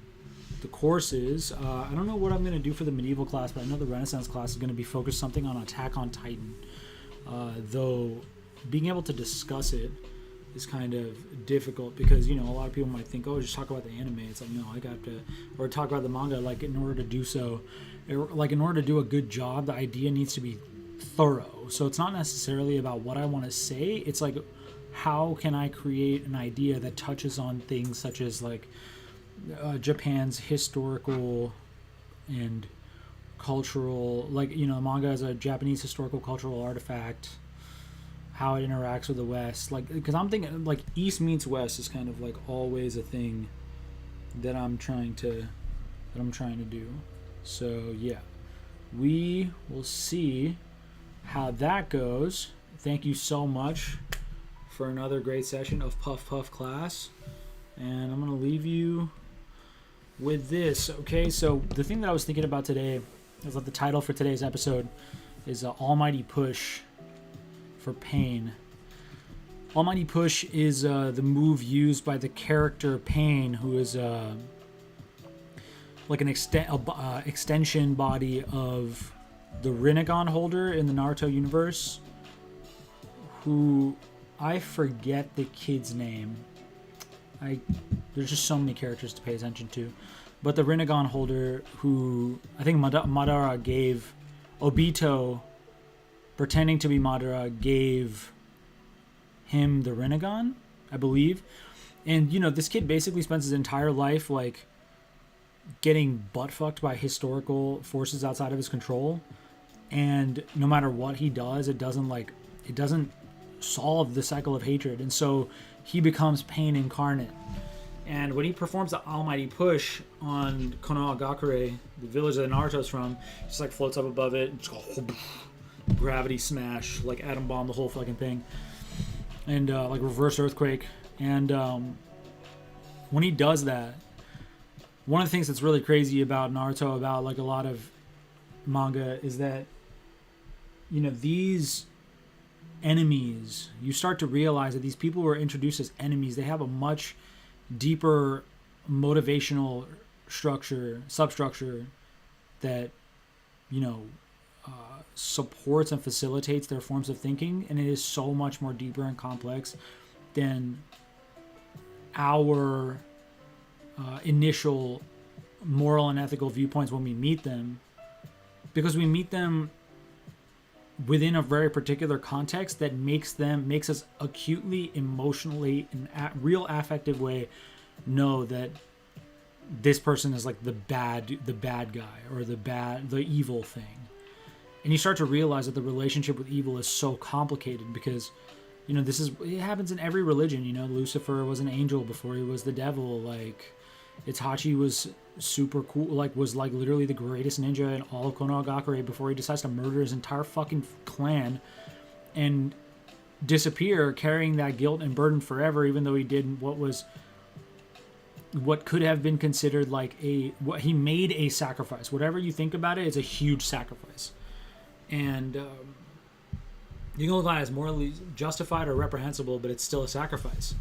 the courses. I don't know what I'm going to do for the medieval class, but I know the Renaissance class is going to be focused something on Attack on Titan. Though being able to discuss it is kind of difficult because, a lot of people might think, oh, just talk about the anime. It's like, no, I got to, or talk about the manga. Like, in order to do so, in order to do a good job, the idea needs to be thorough. So it's not necessarily about what I want to say. It's like, how can I create an idea that touches on things such as Japan's historical and cultural, like, manga as a Japanese historical cultural artifact, how it interacts with the West. Like, because I'm thinking, like, East meets West is kind of, like, always a thing that I'm trying to do. So, yeah. We will see how that goes. Thank you so much for another great session of Puff Puff class. And I'm going to leave you with this. Okay, so the thing that I was thinking about today is that the title for today's episode is Almighty Push for Pain. Almighty Push is the move used by the character Pain, who is like an extension body of the Rinnegan holder in the Naruto universe, who I forget the kid's name. There's just so many characters to pay attention to. But the Rinnegan holder, who I think Madara gave, Obito, pretending to be Madara, gave him the Rinnegan, I believe. And, this kid basically spends his entire life, like, getting butt-fucked by historical forces outside of his control. And no matter what he does, it doesn't solve the cycle of hatred. And so he becomes pain incarnate. And when he performs the Almighty Push on Konohagakure, the village that Naruto's from, he just like floats up above it, gravity smash, like atom bomb, the whole fucking thing, and like reverse earthquake. And when he does that, one of the things that's really crazy about Naruto, about like a lot of manga, is that these enemies, you start to realize that these people who are introduced as enemies, they have a much deeper motivational substructure that supports and facilitates their forms of thinking, and it is so much more deeper and complex than our initial moral and ethical viewpoints when we meet them, because we meet them within a very particular context that makes us acutely, emotionally, in a real affective way, know that this person is like the bad guy, or the evil thing. And you start to realize that the relationship with evil is so complicated, because it happens in every religion. Lucifer was an angel before he was the devil. Like, Itachi was super cool, like was like literally the greatest ninja in all of Konohagakure before he decides to murder his entire fucking clan and disappear, carrying that guilt and burden forever, even though he did what could have been considered like he made a sacrifice. Whatever you think about it, it's a huge sacrifice. And you can look at it as morally justified or reprehensible, but it's still a sacrifice.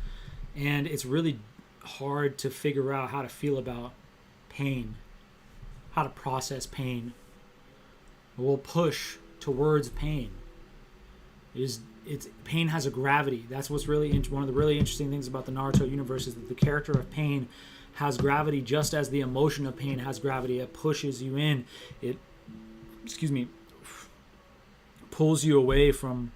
And it's really hard to figure out how to feel about pain, how to process pain. We'll push towards pain. Pain has a gravity. That's what's really one of the really interesting things about the Naruto universe, is that the character of pain has gravity, just as the emotion of pain has gravity. It pushes you in. It, pulls you away from,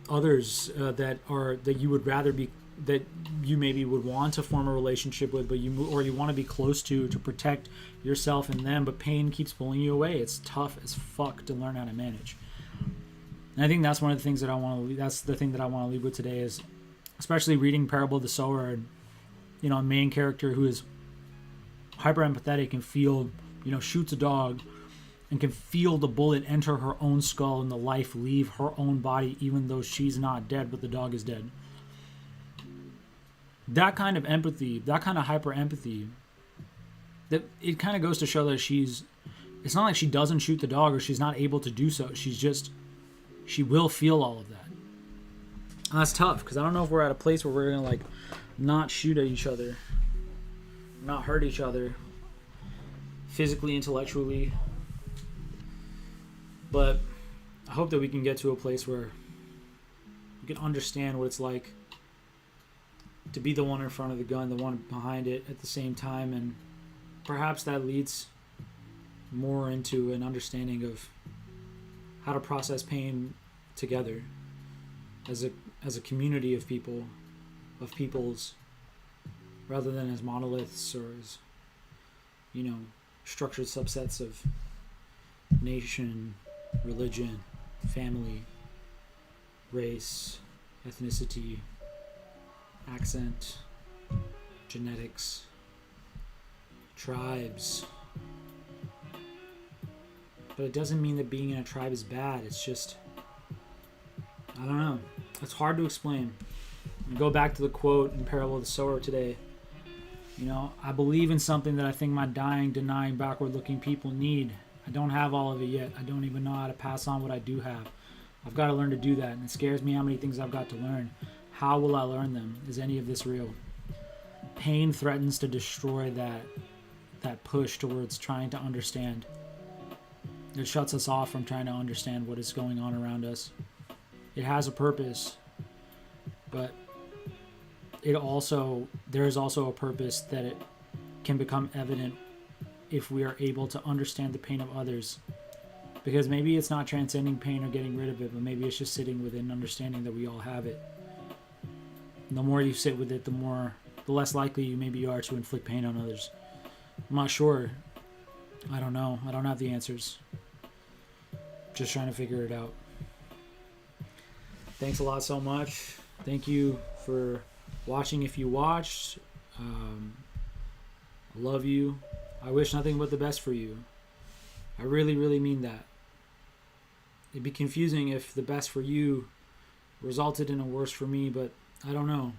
others that you would rather be, that you maybe would want to form a relationship with, but you want to be close to protect yourself and them, but pain keeps pulling you away. It's tough as fuck to learn how to manage. And I think that's one of the things that that's the thing that I want to leave with today, is especially reading Parable of the Sower, and a main character who is hyper empathetic and feel, shoots a dog and can feel the bullet enter her own skull and the life leave her own body, even though she's not dead, but the dog is dead. That kind of empathy, that kind of hyper empathy, that it kind of goes to show that it's not like she doesn't shoot the dog or she's not able to do so. She will feel all of that. And that's tough, because I don't know if we're at a place where we're going to like not shoot at each other, not hurt each other physically, intellectually. But I hope that we can get to a place where we can understand what it's like to be the one in front of the gun, the one behind it at the same time, and perhaps that leads more into an understanding of how to process pain together as a community of peoples, rather than as monoliths or as structured subsets of nation, religion, family, race, ethnicity, accent, genetics, tribes. But it doesn't mean that being in a tribe is bad. It's just, I don't know. It's hard to explain. Go back to the quote in Parable of the Sower today. You know, I believe in something that I think my dying, denying, backward-looking people need. I don't have all of it yet. I don't even know how to pass on what I do have. I've got to learn to do that, and it scares me how many things I've got to learn. How will I learn them? Is any of this real? Pain threatens to destroy that push towards trying to understand. It shuts us off from trying to understand what is going on around us. It has a purpose, but there is also a purpose that it can become evident if we are able to understand the pain of others. Because maybe it's not transcending pain or getting rid of it, but maybe it's just sitting within understanding that we all have it. And the more you sit with it, the less likely you maybe are to inflict pain on others. I'm not sure. I don't know. I don't have the answers. Just trying to figure it out. Thanks a lot so much. Thank you for watching if you watched. I love you. I wish nothing but the best for you. I really, really mean that. It'd be confusing if the best for you resulted in a worse for me, but I don't know.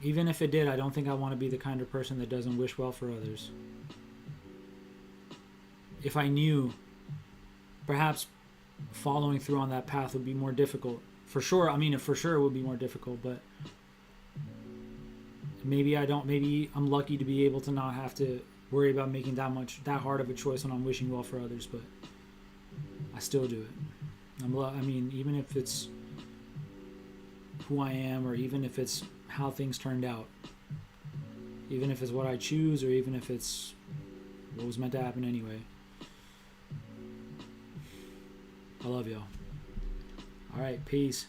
Even if it did, I don't think I want to be the kind of person that doesn't wish well for others. If I knew, perhaps following through on that path would be more difficult. For sure, for sure it would be more difficult, but maybe I'm lucky to be able to not have to worry about making that hard of a choice when I'm wishing well for others, but I still do it. Even if it's who I am, or even if it's how things turned out, even if it's what I choose, or even if it's what was meant to happen anyway. I love y'all. All right, peace.